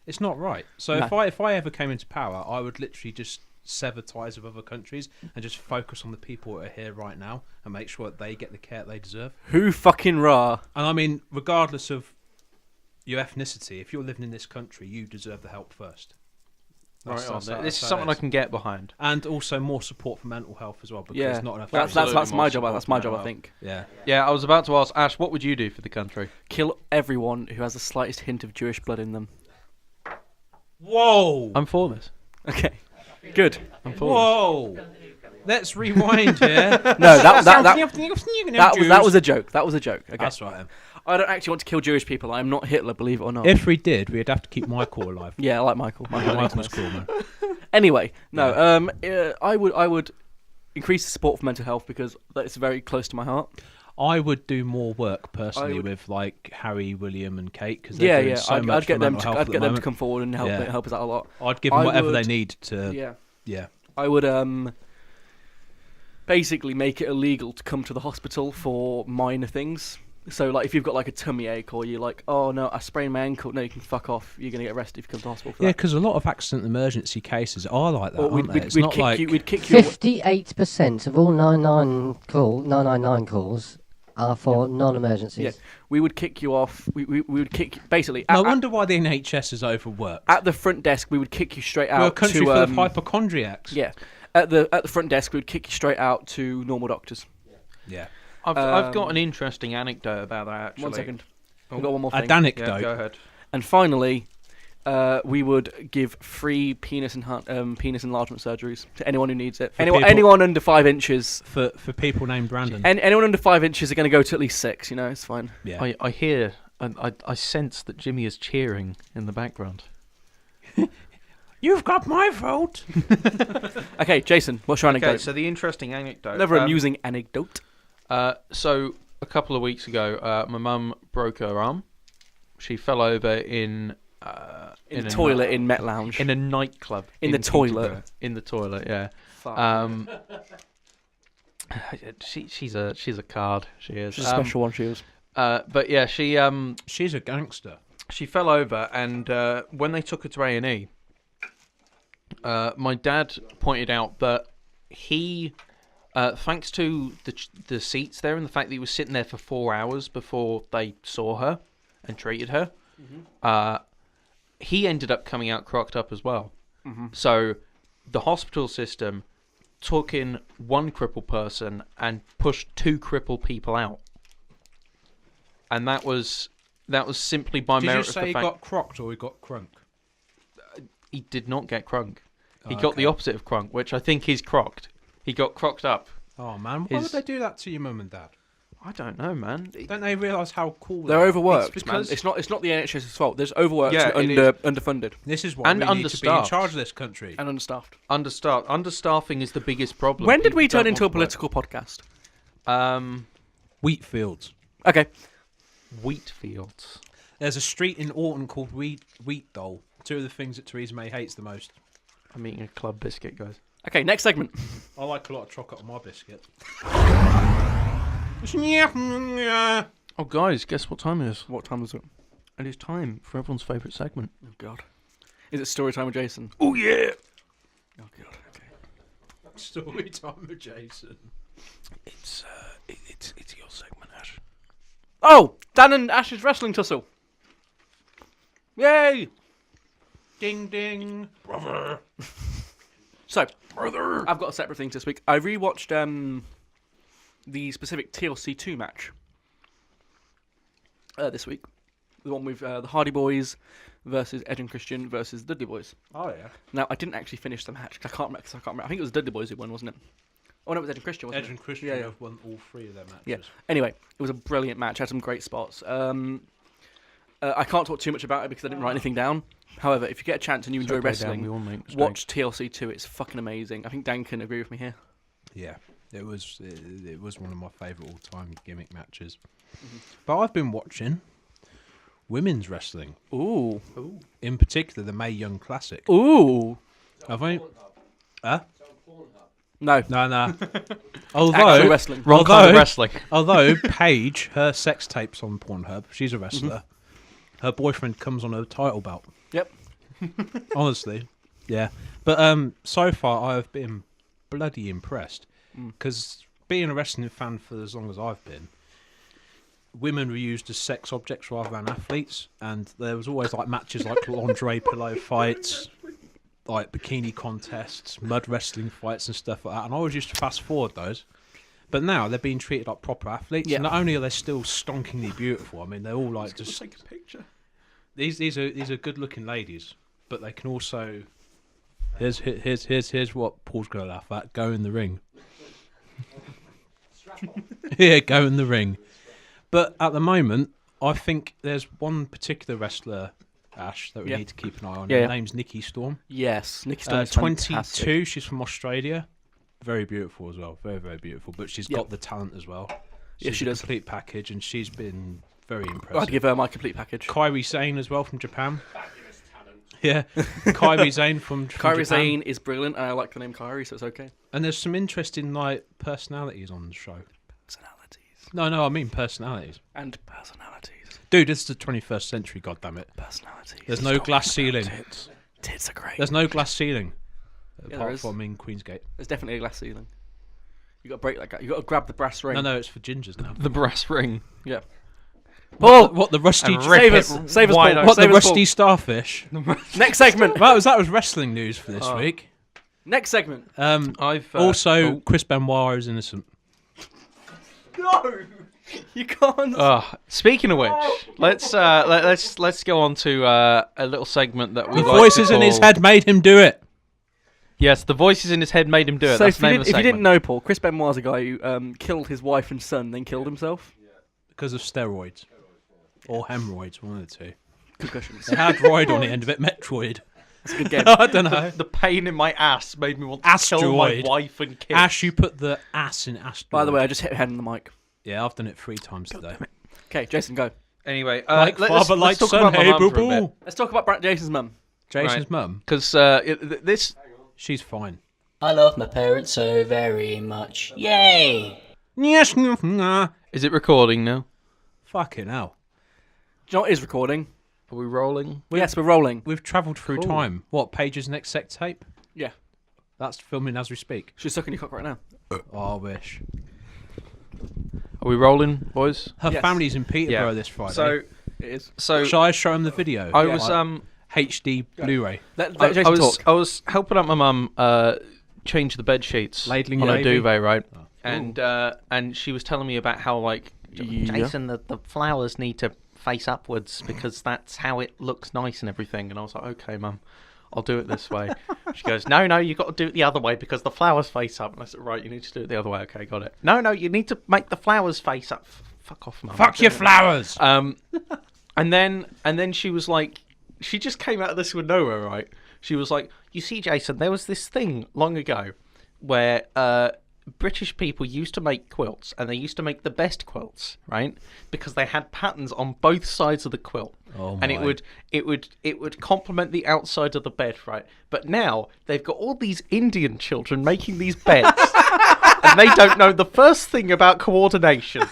It's not right. So No. if I ever came into power, I would literally just sever ties with other countries and just focus on the people that are here right now and make sure that they get the care they deserve. Who fucking rah? And I mean, regardless of your ethnicity, if you're living in this country, you deserve the help first. This is how something it I can get behind. And also more support for mental health as well, because Yeah, not enough. that's my job. That's my job, I think. Yeah. Yeah, I was about to ask Ash, what would you do for the country? Kill everyone who has the slightest hint of Jewish blood in them. Whoa! I'm for this. Okay, good. I'm for Whoa! Let's rewind here. No, that was a joke. That was a joke. Okay. That's right. I don't actually want to kill Jewish people. I'm not Hitler, believe it or not. If we did, we'd have to keep Michael alive. Yeah, I like Michael. Michael's cool, man. Anyway, no. I would increase the support for mental health because that's very close to my heart. I would do more work personally with like Harry, William, and Kate because they're doing so much I'd get for them. mental health I'd at the get them to moment. come forward and help us out a lot. I'd give them I whatever they would- need to. Yeah. Yeah. I would basically make it illegal to come to the hospital for minor things. So like if you've got like a tummy ache or you're like, oh no, I sprained my ankle, no, you can fuck off. You're gonna get arrested if you come to the hospital for Yeah, that. because a lot of accident emergency cases are like that, Or aren't they? It's we'd not kick like you. We'd kick you. 58% of all 999 calls are for non-emergencies. Yeah, we would kick you off. We would kick basically. No wonder why the NHS is overworked. At the front desk, we would kick you straight out We're a country to full of hypochondriacs. Yeah, at the front desk, we would kick you straight out to normal doctors. Yeah. I've got an interesting anecdote about that, actually. 1 second. I've got one more A thing. anecdote. Yeah, go ahead. And finally, we would give free penis enlargement surgeries to anyone who needs it. Anyone under 5 inches. For people named Brandon. Anyone under 5 inches are going to go to at least 6. You know, it's fine. Yeah. I hear and I sense that Jimmy is cheering in the background. You've got my vote. Okay, Jason, what's your anecdote? Okay, so the interesting anecdote. Never amusing anecdote. So a couple of weeks ago, my mum broke her arm. She fell over in In the toilet in Met Lounge. in a nightclub. In the toilet. Peterborough. In the toilet, yeah. Fuck. She's a card. She is. She's a special one, she is. But yeah, She's a gangster. she fell over, and when they took her to A&E, my dad pointed out that he, thanks to the seats there and the fact that he was sitting there for 4 hours before they saw her and treated her, he ended up coming out crocked up as well. So the hospital system took in one crippled person and pushed 2 crippled people out, and that was simply by Did merit you of say the he fact got crocked or he got crunk? he did not get crunk. He Oh, got the okay. opposite of crunk, which I think is crocked. He got crocked up. Oh man, why would His- they do that to your mum and dad? I don't know, man. Don't they realise how cool They're they are? overworked, It's man. because- It's not the NHS's fault. There's overworked Yeah, and it underfunded This is why And we need to be in understaffed. charge of this country. and understaffed. Understaffing is the biggest problem. When did we People turn don't into a want to political podcast? work. Wheat fields. Okay. Wheat fields. There's a street in Orton called Wheat Dole. 2 of the things that Theresa May hates the most. I'm eating a club biscuit, guys. Okay, next segment. I like a lot of chocolate on my biscuit. Oh, guys, guess what time it is? What time is it? It is time for everyone's favourite segment. Oh, God. Is it Storytime with Jason? Oh, yeah! Oh, God. Okay. Story time with Jason. It's your segment, Ash. Oh! Dan and Ash's wrestling tussle. Yay! Ding ding. Brother. So, I've got a separate thing this week. I rewatched the specific TLC 2 match this week. The one with the Hardy Boys versus Edge and Christian versus Dudley Boys. Oh yeah. Now, I didn't actually finish the match 'cause I can't remember. I think it was Dudley Boys who won, wasn't it? Oh, no, it was Edge and Christian, wasn't Edge it? and Christian Yeah, yeah. have won all 3 of their matches. Yeah. Anyway, it was a brilliant match. Had some great spots. I can't talk too much about it because I didn't write anything down. However, if you get a chance and you enjoy wrestling, we all make mistakes. watch TLC 2. It's fucking amazing. I think Dan can agree with me here. Yeah. It was one of my favourite all-time gimmick matches. But I've been watching women's wrestling. Ooh. In particular, the Mae Young Classic. Ooh. Have I? Huh? No. No. Actual Although, wrestling. Wrong kind of wrestling. although Paige, her sex tapes on Pornhub, she's a wrestler. Her boyfriend comes on her title belt. Yep. Honestly, yeah. But so far I've been bloody impressed because being a wrestling fan for as long as I've been, women were used as sex objects rather than athletes, and there was always like matches like lingerie pillow fights, like bikini contests, mud wrestling fights and stuff like that, and I always used to fast forward those. But now they're being treated like proper athletes. Yeah. And not only are they still stonkingly beautiful, I mean they're all like just take a picture. these are good looking ladies, but they can also here's what Paul's gonna laugh at. Go in the ring. Yeah, go in the ring. But at the moment, I think there's one particular wrestler, Ash, that we need to keep an eye on. Her name's Nikki Storm. Yes, Nikki Storm. 22. She's from Australia. Very beautiful as well. Very, very beautiful. But she's got the talent as well. Yeah, she does. Complete package, and she's been very impressive. I'd give her my complete package. Kairi Sane as well from Japan. Yeah, Kairi Sane from Kairi Japan. Sane is brilliant, and I like the name Kairi, so it's okay. And there's some interesting like personalities on the show. Personalities. No, I mean personalities. And personalities. Dude, this is the 21st century, goddammit. Personalities. There's no glass ceiling. Tits are great. There's no glass ceiling. Yeah, Apart from in Queensgate. There's definitely a glass ceiling. You got to break that guy. You got to grab the brass ring. No, it's for gingers now. The brass ring. Yeah. Paul! What the rusty... Save us, Paul. What the Save us, rusty starfish? Next segment. That was wrestling news for this week. Next segment. Also, Chris Benoit is innocent. No, you can't. Speaking of which, let's go on to a little segment that we The like voices to in his call- head made him do it. Yes, the voices in his head made him do it. So That's if the you, name of the if you didn't segment. know, Paul, Chris Benoit's a guy who killed his wife and son, then killed himself. Because of steroids. Or hemorrhoids, one of the two. Concussions. They had roid on the end of it, Metroid. That's a good game. I don't know. The pain in my ass made me want to kill my Asteroid. wife and kid. Ash, you put the ass in asteroid. By the way, I just hit your head on the mic. Yeah, I've done it 3 times today. Okay, Jason, go. Anyway, Like father, like talk son, about my hey, mum for a boo-boo. bit. Let's talk about Jason's mum. Jason's mum? Because this... She's fine. I love my parents so very much. Yay! Yes, nah. Is it recording now? Fucking hell. Do you know what is recording? Are we rolling? Yes, we're rolling. We've travelled through time. What, Paige's next sex tape? Yeah. That's filming as we speak. She's sucking your cock right now. Oh, I wish. Are we rolling, boys? Her Yes. family's in Peterborough Yeah. this Friday. So, It is. Shall I show him the video? I was HD Blu-ray. Let I Jason was talk. I was helping out my mum change the bed sheets Ladling on a baby. duvet, right? And she was telling me about how like Jason, the flowers need to face upwards because that's how it looks nice and everything. and I was like, okay, mum, I'll do it this way. She goes, no, you got to do it the other way because the flowers face up. And I said, right, you need to do it the other way. Okay, got it. No, you need to make the flowers face up. Fuck off, mum. Fuck your flowers! And then she was like, she just came out of this with nowhere, right? She was like, you see, Jason, there was this thing long ago where British people used to make quilts, and they used to make the best quilts, right? Because they had patterns on both sides of the quilt, and it would complement the outside of the bed, right? But now they've got all these Indian children making these beds, and they don't know the first thing about coordination.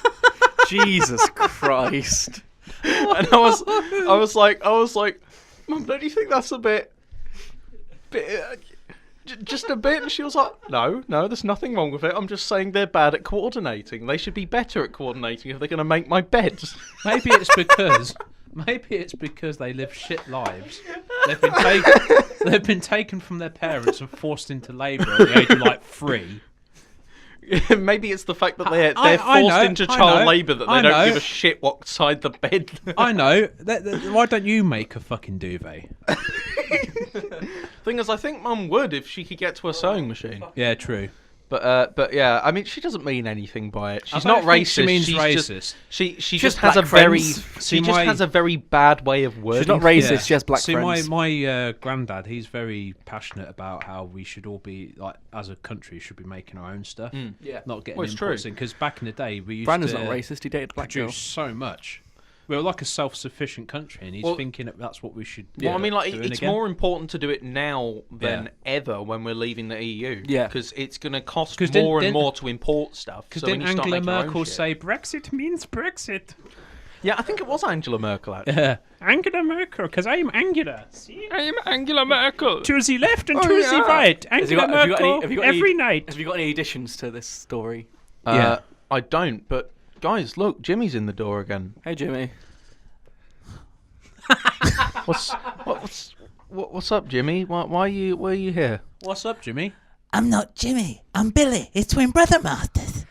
Jesus Christ! And I was like, Mum, don't you think that's a bit just a bit? And she was like, no, there's nothing wrong with it. I'm just saying they're bad at coordinating. They should be better at coordinating if they're going to make my bed. Maybe it's because they live shit lives. They've been taken from their parents and forced into labour at the age of like 3. Maybe it's the fact that they're forced into child labour that they don't give a shit what side the bed. I know. Why don't you make a fucking duvet? Thing is, I think Mum would if she could get to a sewing machine. Yeah, true. But yeah, I mean, she doesn't mean anything by it. She's I not don't think racist. she means She's racist. She just has black a very friends. has a very bad way of wording. She's not racist. She has black See, friends. my granddad, he's very passionate about how we should all be, like, as a country, should be making our own stuff. Yeah. Not getting Well, it's imports true. in. Because back in the day, we used Brandon's to not racist. He dated a black girl. produce so much. We were like a self-sufficient country, and he's thinking that that's what we should do. Well, I mean, like, doing it's again. more important to do it now than ever when we're leaving the EU. Yeah. Because it's going to cost 'Cause more and more to import stuff. Because so when didn't you start Angela making your own Merkel shit- say Brexit means Brexit? Yeah, I think it was Angela Merkel, actually. Yeah. Angela Merkel, because I'm Angela. See? I'm Angela Merkel. To the left and to the right. Angela Merkel every night. Have you got any additions to this story? Yeah. I don't, but guys, look, Jimmy's in the door again. Hey, Jimmy. What's up, Jimmy? Why are you here? What's up, Jimmy? I'm not Jimmy. I'm Billy. It's twin brother masters.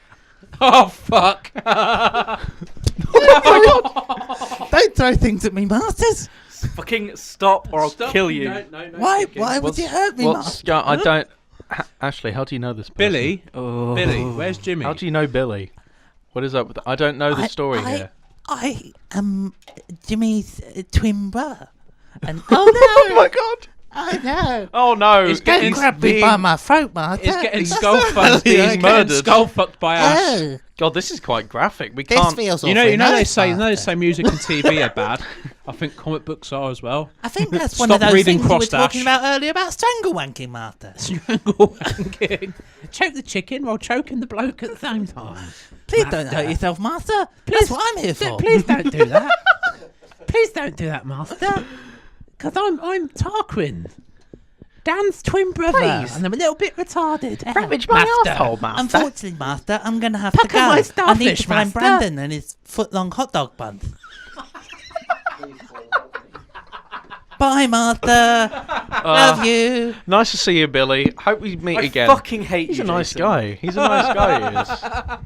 Oh, fuck. Don't throw things at me, masters. Fucking stop or I'll kill you. No, Why would you hurt me, master? I don't... Ashley, how do you know this person? Billy? Billy, where's Jimmy? How do you know Billy? What is up with I don't know the story here. I am Jimmy's twin brother. And oh my god! I know. Oh no! Don't grab me by my throat, master. He's getting skull fucked. He's murdered. Skull fucked by us. Oh, God, this is quite graphic. We this can't. feels You know awfully they nice, say master. music and TV are bad. I think comic books are as well. I think that's one Stop of those reading things we were Cross talking Dash. about earlier about strangle wanking, master. Strangle wanking. Choke the chicken while choking the bloke at the same time. Please don't hurt yourself, master. That's what I'm here for. Please don't do that. Please don't do that, master. Because I'm Tarquin. Dan's twin brother. Please. And I'm a little bit retarded. Ravage my arsehole, master. Unfortunately, master, I'm going to have to Pucker go. my I need starfish, to find master. Brandon and his foot-long hot dog bun. Bye, master. Love you. Nice to see you, Billy. Hope we meet I again. fucking hate He's you, a nice Jason. guy. He's a nice guy. He is.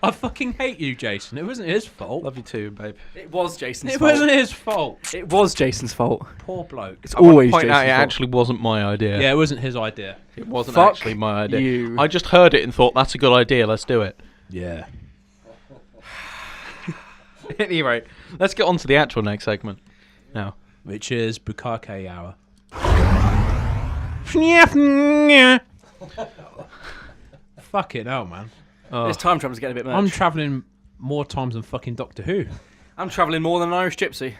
I fucking hate you, Jason. It wasn't his fault. Love you too, babe. It was Jason's It fault. wasn't his fault. It was Jason's fault. Poor bloke. It's I want to always point Jason's out it fault. actually wasn't my idea. Yeah, it wasn't his idea. It wasn't Fuck actually my idea. you. I just heard it and thought that's a good idea. Let's do it. Yeah. Anyway, let's get on to the actual next segment now. Which is Bukake Hour. Fucking hell, man. This time travel's getting a bit much. I'm travelling more times than fucking Doctor Who. I'm travelling more than an Irish gypsy.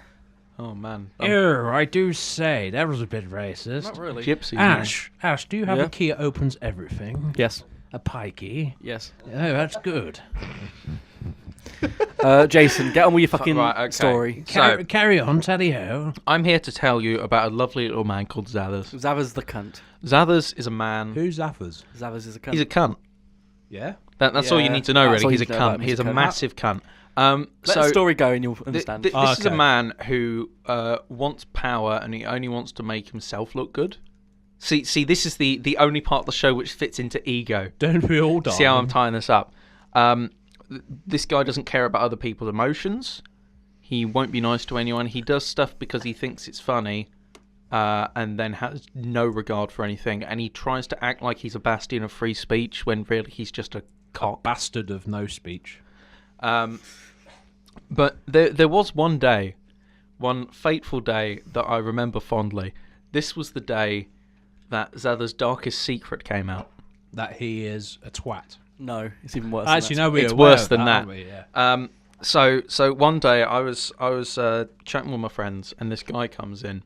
Oh man. I do say that was a bit racist. Not really. Gypsy. Ash, do you have Yeah? a key that opens everything? Yes. A pie key? Yes. Oh, that's good. Jason, get on with your fucking Right, okay. story. So, Carry on, tally ho. I'm here to tell you about a lovely little man called Zathers. Zava's the cunt. Zathers is a man. Who's Zaffers? Zava's is a cunt. He's a cunt. Yeah? That's all you Yeah, need to know, that's really. all He's you a need to know about cunt. him, He's he's a a cunt. massive cunt. Let the story go and you'll understand. This is a Okay. man who wants power and he only wants to make himself look good. See, this is the only part of the show which fits into ego. Don't we all die? See how I'm tying this up? This guy doesn't care about other people's emotions. He won't be nice to anyone. He does stuff because he thinks it's funny, and then has no regard for anything. And he tries to act like he's a bastion of free speech when really he's just a cock. Bastard of no speech. But there was one day, one fateful day that I remember fondly. This was the day that Zather's darkest secret came out. That he is a twat. No, it's even worse. Actually, than no, we're It's aware worse of than that. aren't we? Yeah. So one day I was chatting with my friends, and this guy comes in,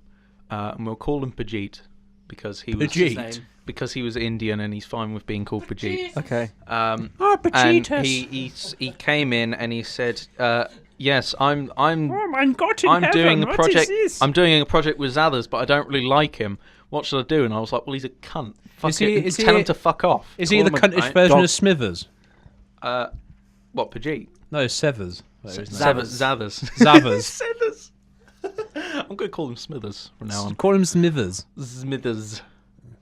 and we'll call him Bedsheets because he was Bedsheets? His name. because he was Indian and he's fine with being called Bedsheets. Okay. And Bedsheets. he came in and he said, "Yes, I'm Oh my God in I'm heaven, doing a what project. is this? I'm doing a project with Zathers, but I don't really like him. What should I do?" And I was like, "Well, he's a cunt. Fuck Is he- it. is Tell he- him to fuck off." Is he the Call him a cuntish version dog. of Smithers? What, Bedsheets? No, Severs. Zathers. Zavers. Smithers. I'm going to call him Smithers from now on. Call him Smithers. Smithers.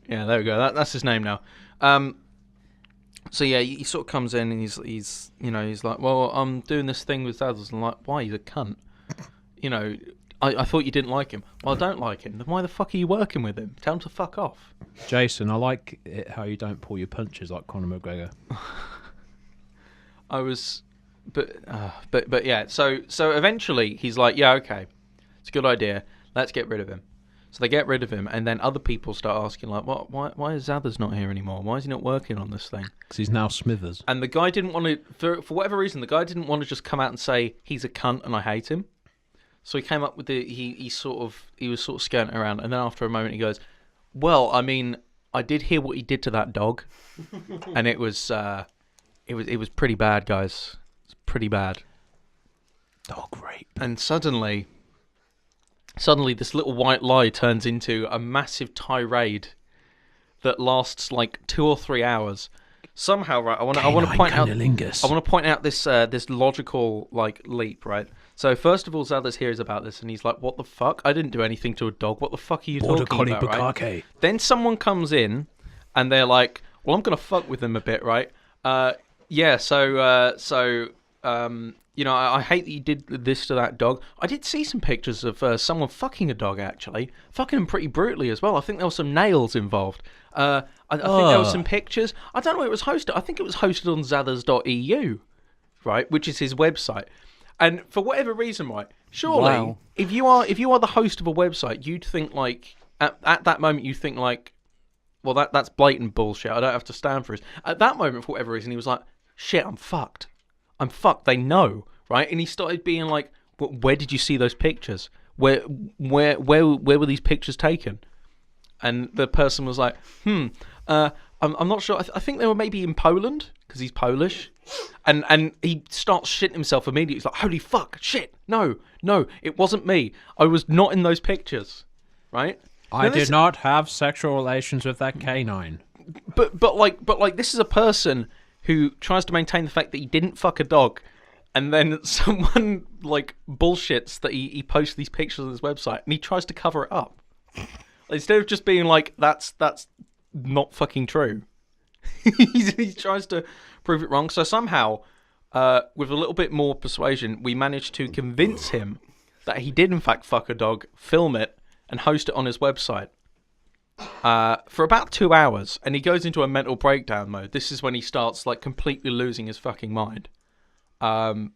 Yeah, there we go. That's his name now. So yeah, he sort of comes in and he's like, "Well, I'm doing this thing with Zathers." And I'm like, "Why? He's a cunt." I thought you didn't like him. Well, I don't like him. Then why the fuck are you working with him? Tell him to fuck off. Jason, I like it how you don't pull your punches like Conor McGregor. But yeah. So eventually he's like, "Yeah, okay, it's a good idea. Let's get rid of him." So they get rid of him, and then other people start asking, like, why is Zathers not here anymore? Why is he not working on this thing? Because he's now Smithers. And the guy didn't want to, for whatever reason, the guy didn't want to just come out and say he's a cunt and I hate him. So he came up with he was sort of skirting around, and then after a moment he goes, "Well, I mean, I did hear what he did to that dog, and it was pretty bad, guys. It's pretty bad." Dog rape. And suddenly this little white lie turns into a massive tirade that lasts like 2 or 3 hours. Somehow, right? I want to point out this logical like leap, right? So first of all, Zathers hears about this and he's like, "What the fuck? I didn't do anything to a dog. What the fuck are you talking about?" Right? Then someone comes in and they're like, "Well, I'm gonna fuck with them a bit, right? Yeah. You know, I hate that you did this to that dog. I did see some pictures of someone fucking a dog, actually. Fucking him pretty brutally as well. I think there were some nails involved. I think there were some pictures. I don't know where it was hosted. I think it was hosted on zathers.eu, right, which is his website. And for whatever reason, right, surely, if you are the host of a website, you'd think, like, at that moment, you think, like, well, that's blatant bullshit. I don't have to stand for it. At that moment, for whatever reason, he was like, shit, I'm fucked. They know, right? And he started being like, where did you see those pictures? Where were these pictures taken? And the person was like, I'm not sure. I think they were maybe in Poland, because he's Polish. And he starts shitting himself immediately. He's like, holy fuck, shit, no, it wasn't me. I was not in those pictures, right? I did not have sexual relations with that canine. But like this is a person who tries to maintain the fact that he didn't fuck a dog, and then someone like bullshits that he posts these pictures on his website, and he tries to cover it up instead of just being like, that's not fucking true. he tries to prove it wrong. So somehow, with a little bit more persuasion, we managed to convince him that he did in fact fuck a dog, film it, and host it on his website. For about 2 hours, and he goes into a mental breakdown mode. This is when he starts like completely losing his fucking mind. And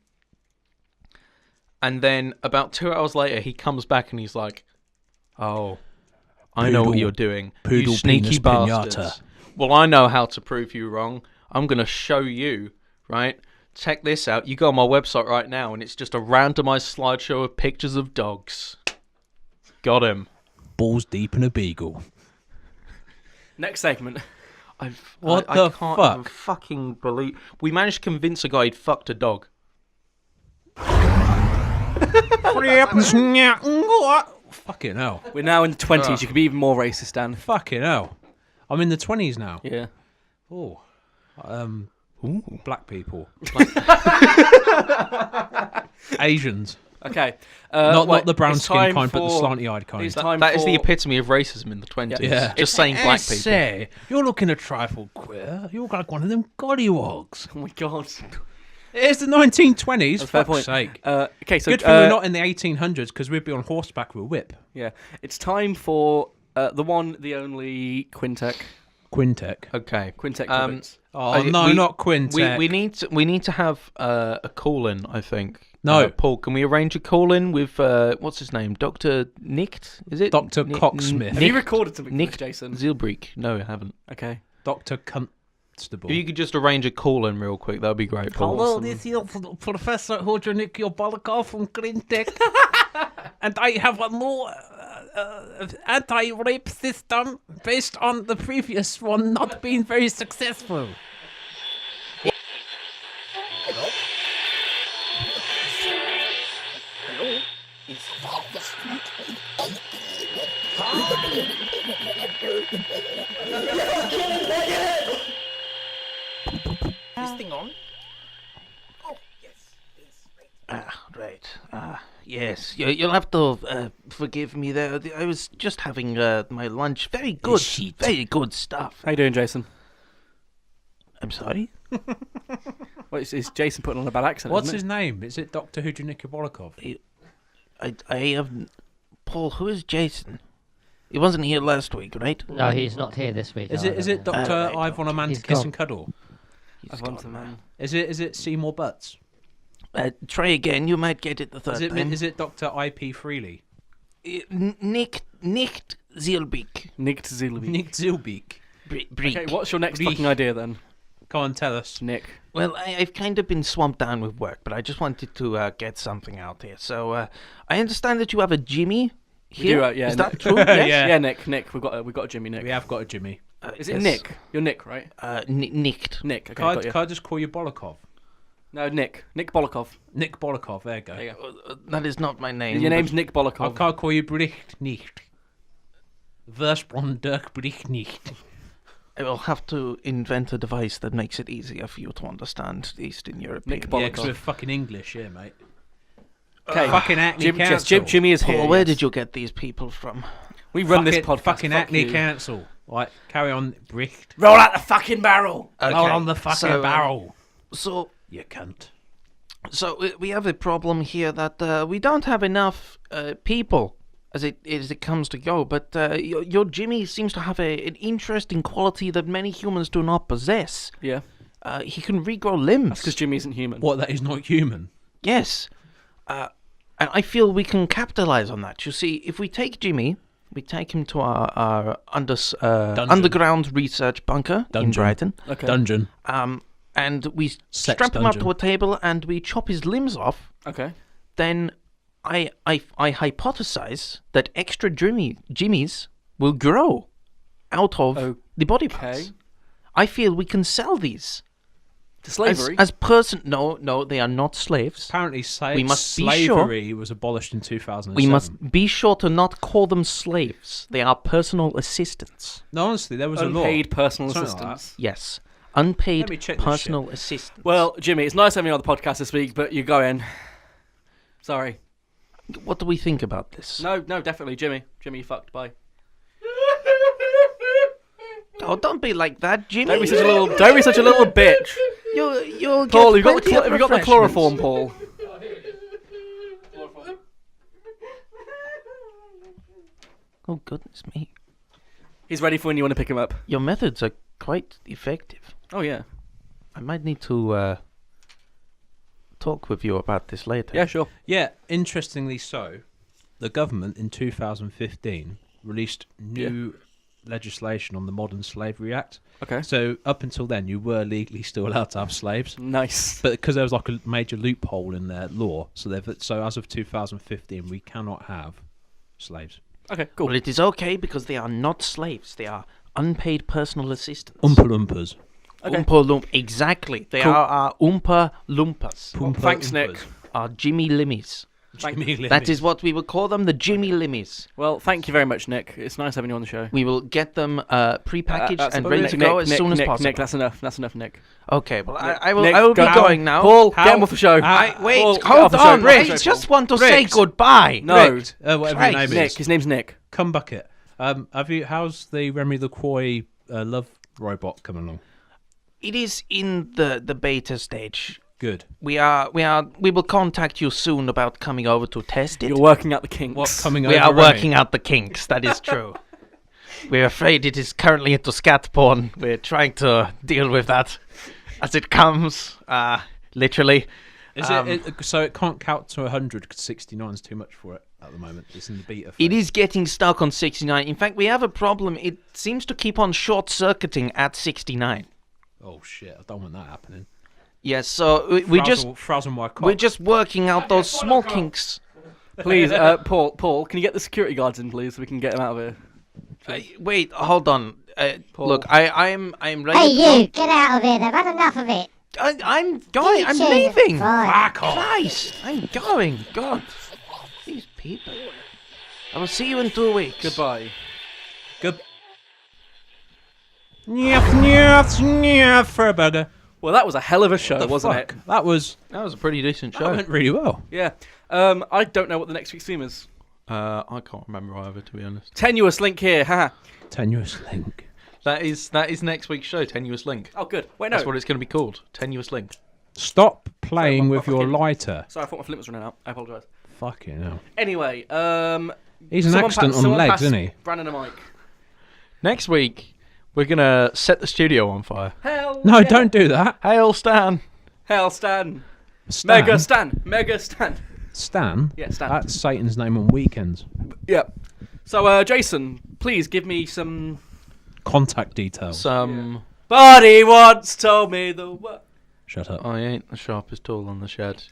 then about 2 hours later, he comes back and he's like, "Oh, I know what you're doing, you sneaky bastards. Pinata. Well, I know how to prove you wrong. I'm gonna show you, right? Check this out. You go on my website right now, and it's just a randomized slideshow of pictures of dogs. Got him. Balls deep in a beagle." Next segment. I can't even fucking believe we managed to convince a guy he'd fucked a dog. Fucking hell. We're now in the 20s. You could be even more racist, Dan. Fucking hell. I'm in the 20s now. Yeah. Oh. Black people. Asians. Okay. Not the brown skin kind, but the slanty-eyed kind. That is the epitome of racism in the 20s. Yeah. Just saying black people. Say, you're looking a trifle queer. You're like one of them gollywogs. Oh my god. It's the 1920s. That's a fair fuck's point. Sake. Okay, so good thing we're not in the 1800s, because we'd be on horseback with a whip. Yeah. It's time for the one, the only Quintec. Quintec. Okay. Quintec comments. Not Quintec. We need to have a call-in, I think. No. Paul, can we arrange a call-in with, what's his name? Dr. Nicht? Is it? Dr. Cocksmith. Have you recorded something Nick for Jason? Zilbrick. No, I haven't. Okay. Dr. Constable. If you could just arrange a call-in real quick, that would be great, Paul. Hello, this is Professor Hodjonik Yobalkov from Quintec. And I have a new anti-rape system based on the previous one not being very successful. This thing on? Oh, yes. Right. Yes. You'll have to forgive me there. I was just having my lunch. Very good. Very good stuff. How you doing, Jason? I'm sorry? Well, is Jason putting on a bad accent? What's his name? Is it Dr. Hodjonik Yobalkov? I have... Paul, who is Jason? He wasn't here last week, right? No, he's not here this week. Is it Dr. I Want a Man to Kiss and Cuddle? I want a man. Is it Seymour Butts? Try again, you might get it the third time. Is it Dr. I.P. Freely? Nicht Zilbeek. Nick Zilbeek. Nick Zilbeek. Okay, what's your next fucking idea then? Come on, tell us. Nick. Well, I've kind of been swamped down with work, but I just wanted to get something out here. So, I understand that you have a Jimmy here. We do, yeah. Is that true? Yes? Yeah, Nick. We've got a Jimmy, Nick. We have got a Jimmy. Is it Nick? You're Nick, right? Nicked. Nick. Okay, Can I just call you Bolokov? No, Nick. Nick Bolokov. Nick Bolokov, there you go. There you go. That is not my name. Your but- name's Nick Bolokov. I can't call you Bricht nicht. Versprung Dirk Bricht nicht. I will have to invent a device that makes it easier for you to understand Eastern European. Nick Yeah, Bolokov. because we're fucking English here, mate. Okay. Fucking Acne Council. Jimmy is here. Paul, where yes. did you get these people from? We run this Fucking- podcast. Fucking fuck Acne you. Council. Right, carry on, Bricht. Roll out the fucking barrel. Okay, Roll on the fucking so, barrel. So, You cunt. we have a problem here that we don't have enough people as it comes to go. But your Jimmy seems to have an interesting quality that many humans do not possess. Yeah. He can regrow limbs. That's because Jimmy isn't human. What, that is not human? Yes. And I feel we can capitalize on that. You see, if we take Jimmy, we take him to our underground research bunker in Brighton. Okay. Dungeon. And we strap him up to a table and we chop his limbs off. Okay. Then I hypothesize that extra Jimmys will grow out of the body parts. I feel we can sell these. To slavery? No, they are not slaves. Apparently, we must slavery was abolished in 2007. We must be sure to not call them slaves. They are personal assistants. No, honestly, there was Unpaid a law. personal Something assistants. Yes. Unpaid Let me check this personal shit. assistants. Well, Jimmy, it's nice having you on the podcast this week, but you're going. Sorry. What do we think about this? No, definitely, Jimmy. Jimmy, you fucked. Bye. Oh, don't be like that, Jimmy. Don't be such a little bitch. You'll Paul, get have you got plenty of the refreshments. chloroform, Paul? Oh, goodness me. He's ready for when you want to pick him up. Your methods are quite effective. Oh, yeah. I might need to talk with you about this later. Yeah, sure. Yeah, interestingly so, the government in 2015 released new legislation on the Modern Slavery Act. Okay. So up until then, you were legally still allowed to have slaves. Nice. But because there was like a major loophole in their law, so as of 2015, we cannot have slaves. Okay, cool. Well, it is okay because they are not slaves. They are unpaid personal assistants. Oompa Loompas. Okay. Exactly. They Cool. are our Oompa Loompas. Thanks, Nick. Our Jimmy-Limmys. Jimmy-Limmy. That is what we will call them, the Jimmy-Limmys. Well, thank you very much, Nick. It's nice having you on the show. We will get them prepackaged That's and it. ready Nick, to go Nick, as Nick, soon as Nick, possible. Nick, that's enough. That's enough, Nick. Okay, well, Nick, I will Nick, be go. going now. Paul, get him off the show. Wait, Paul, get hold off the show. on. Get off the I show, just Paul. want to say goodbye. No. Rick, whatever your Christ. name is. Nick. His name's Nick. Come bucket. How's the Remy LaCroix love robot coming along? It is in the beta stage. Good. We will contact you soon about coming over to test it. You're working out the kinks. What coming We over? are Remy? working out the kinks. That is true. We're afraid it is currently into scat porn. We're trying to deal with that as it comes. Literally. Is it so it can't count to 100 because 69 is too much for it at the moment? It's in the beta phase. It is getting stuck on 69. In fact, we have a problem. It seems to keep on short-circuiting at 69. Oh shit! I don't want that happening. Yes, so we're just working out those small kinks. Please, Paul, can you get the security guards in, please, so we can get them out of here? Wait, hold on. Look, I'm ready. Hey, to you, get out of here. They've had enough of it. I'm going. I'm Teaching. leaving. Right. Christ, I'm going. God, these people. I will see you in 2 weeks. Goodbye. For a burger. Well, that was a hell of a show, wasn't Fuck. it? That was a pretty decent That went really well. Yeah. I don't know what the next week's theme is. I can't remember either, to be honest. Tenuous link here, haha. Tenuous link. That is next week's show, Tenuous Link. Oh, good. Wait, no. That's what it's going to be called, Tenuous Link. Stop playing my with your fucking- lighter. Sorry, I thought my flint was running out. I apologise. Fucking hell. Anyway, He's an accident on legs, pass isn't he? Brandon a mic. Next week, we're going to set the studio on fire. Hell No, yeah. don't do that. Hail Stan. Hell, Stan. Stan? Mega Stan. Mega Stan. Stan? Yeah, Stan. That's Satan's name on weekends. Yep. So, Jason, please give me some... Contact details. Buddy once told me the word. Shut up. I ain't the sharpest tool on the shed.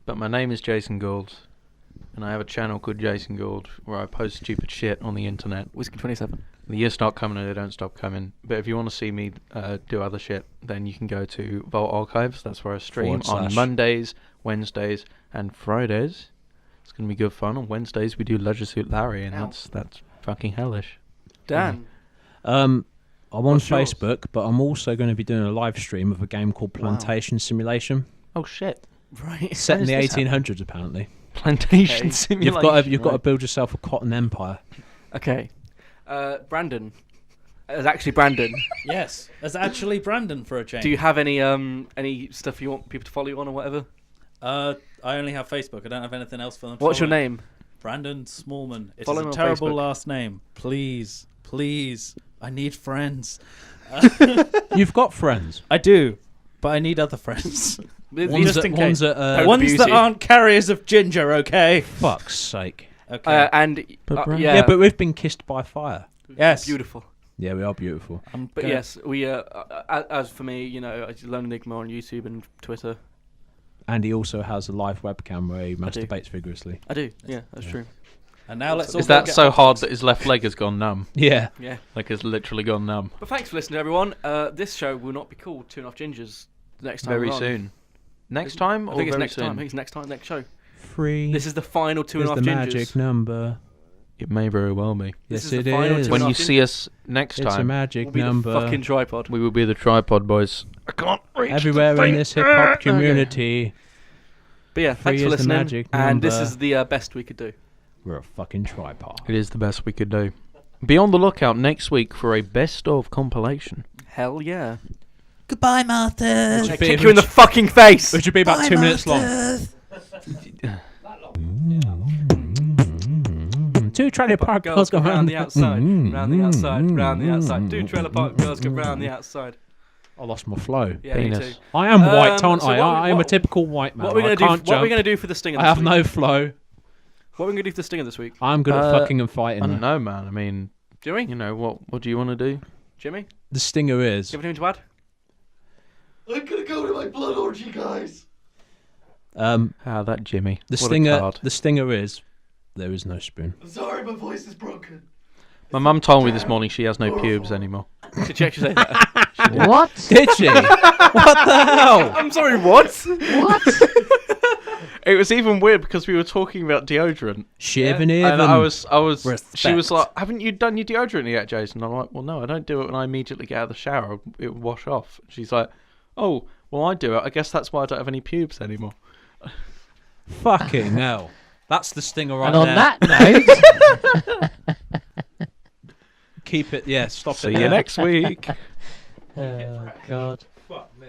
But my name is Jason Gould. And I have a channel called Jason Gould where I post stupid shit on the internet. Whiskey 27. The years start coming and they don't stop coming. But if you want to see me do other shit, then you can go to Vault Archives. That's where I stream on Mondays, Wednesdays, and Fridays. It's going to be good fun. On Wednesdays, we do Leisure Suit Larry, and that's fucking hellish. Dan? I'm on What's yours? Facebook, but I'm also going to be doing a live stream of a game called Plantation Simulation. Oh, shit. Right. Set in the 1800s, apparently. Plantation Simulation. You've got to build yourself a cotton empire. Okay. Brandon. It's actually Brandon. Yes, that's actually Brandon for a change. Do you have any stuff you want people to follow you on or whatever? I only have Facebook. I don't have anything else for them. What's your name? Brandon Smallman. It's Follow a me on terrible Facebook. last name. Please, I need friends. You've got friends. I do, but I need other friends. Ones that aren't carriers of ginger. Okay. Fuck's sake. Okay. Yeah, but we've been kissed by fire. Yes. Beautiful. Yeah, we are beautiful. But yes, we as for me, you know, I learn Enigma on YouTube and Twitter. And he also has a live webcam where he masturbates vigorously. I do. Yeah, that's true. And now let's all Is that so hard that his left leg has gone numb? Yeah. Yeah. Like it's literally gone numb. But thanks for listening, everyone. This show will not be called 2.5 Gingers the next time. Very we're on. soon. Next time I or think it's very next soon? time. I think it's next time, next show. 3. This is the final 2.5 is the Gingers. magic number. It may very well be. Yes, is the it final is. 2.5 When you Gingers. see us next It's a time, magic We'll be number. the fucking tripod. we will be the tripod boys. I can't reach Everywhere the in thing. this hip hop community. But yeah, 3 thanks for is the listening. magic And this number. is the best we could do. We're a fucking tripod. It is the best we could do. Be on the lookout next week for a best of compilation. Hell yeah. Goodbye, Martha. I kick you in the fucking face. Which would be about 2 minutes long. 2 trailer park girls go round the outside, Mm, round the outside, mm, round the mm, outside. mm, 2 trailer park girls go round the outside. I lost my flow. Yeah, me Penis. too. I am white, aren't so I? what- I am a what- typical white man. What are we I gonna do? can't What are we jump. gonna do for the stinger? I this have week? no flow. What are we gonna do for the stinger this week? I'm good at fucking and fighting. I don't know, man. I mean, Jimmy? you know, what do you want to do? Jimmy? The stinger is. You have anything to add? I'm gonna go to my blood orgy, guys. That Jimmy. The What a stinger. card. The stinger is. There is no spoon. I'm sorry, my voice is broken. My mum told me this morning she has no pubes anymore. Did she actually say that? What? Did she? What the hell? I'm sorry, what? What? It was even weird because we were talking about deodorant. Shivin' And I was, Respect. she was like, haven't you done your deodorant yet, Jason? I'm like, well, no, I don't do it when I immediately get out of the shower. It will wash off. She's like, oh, well, I do it. I guess that's why I don't have any pubes anymore. Fucking hell. That's the stinger right And on there. that note, Keep it. Yeah, stop See it. you next week. oh God. Fuck me.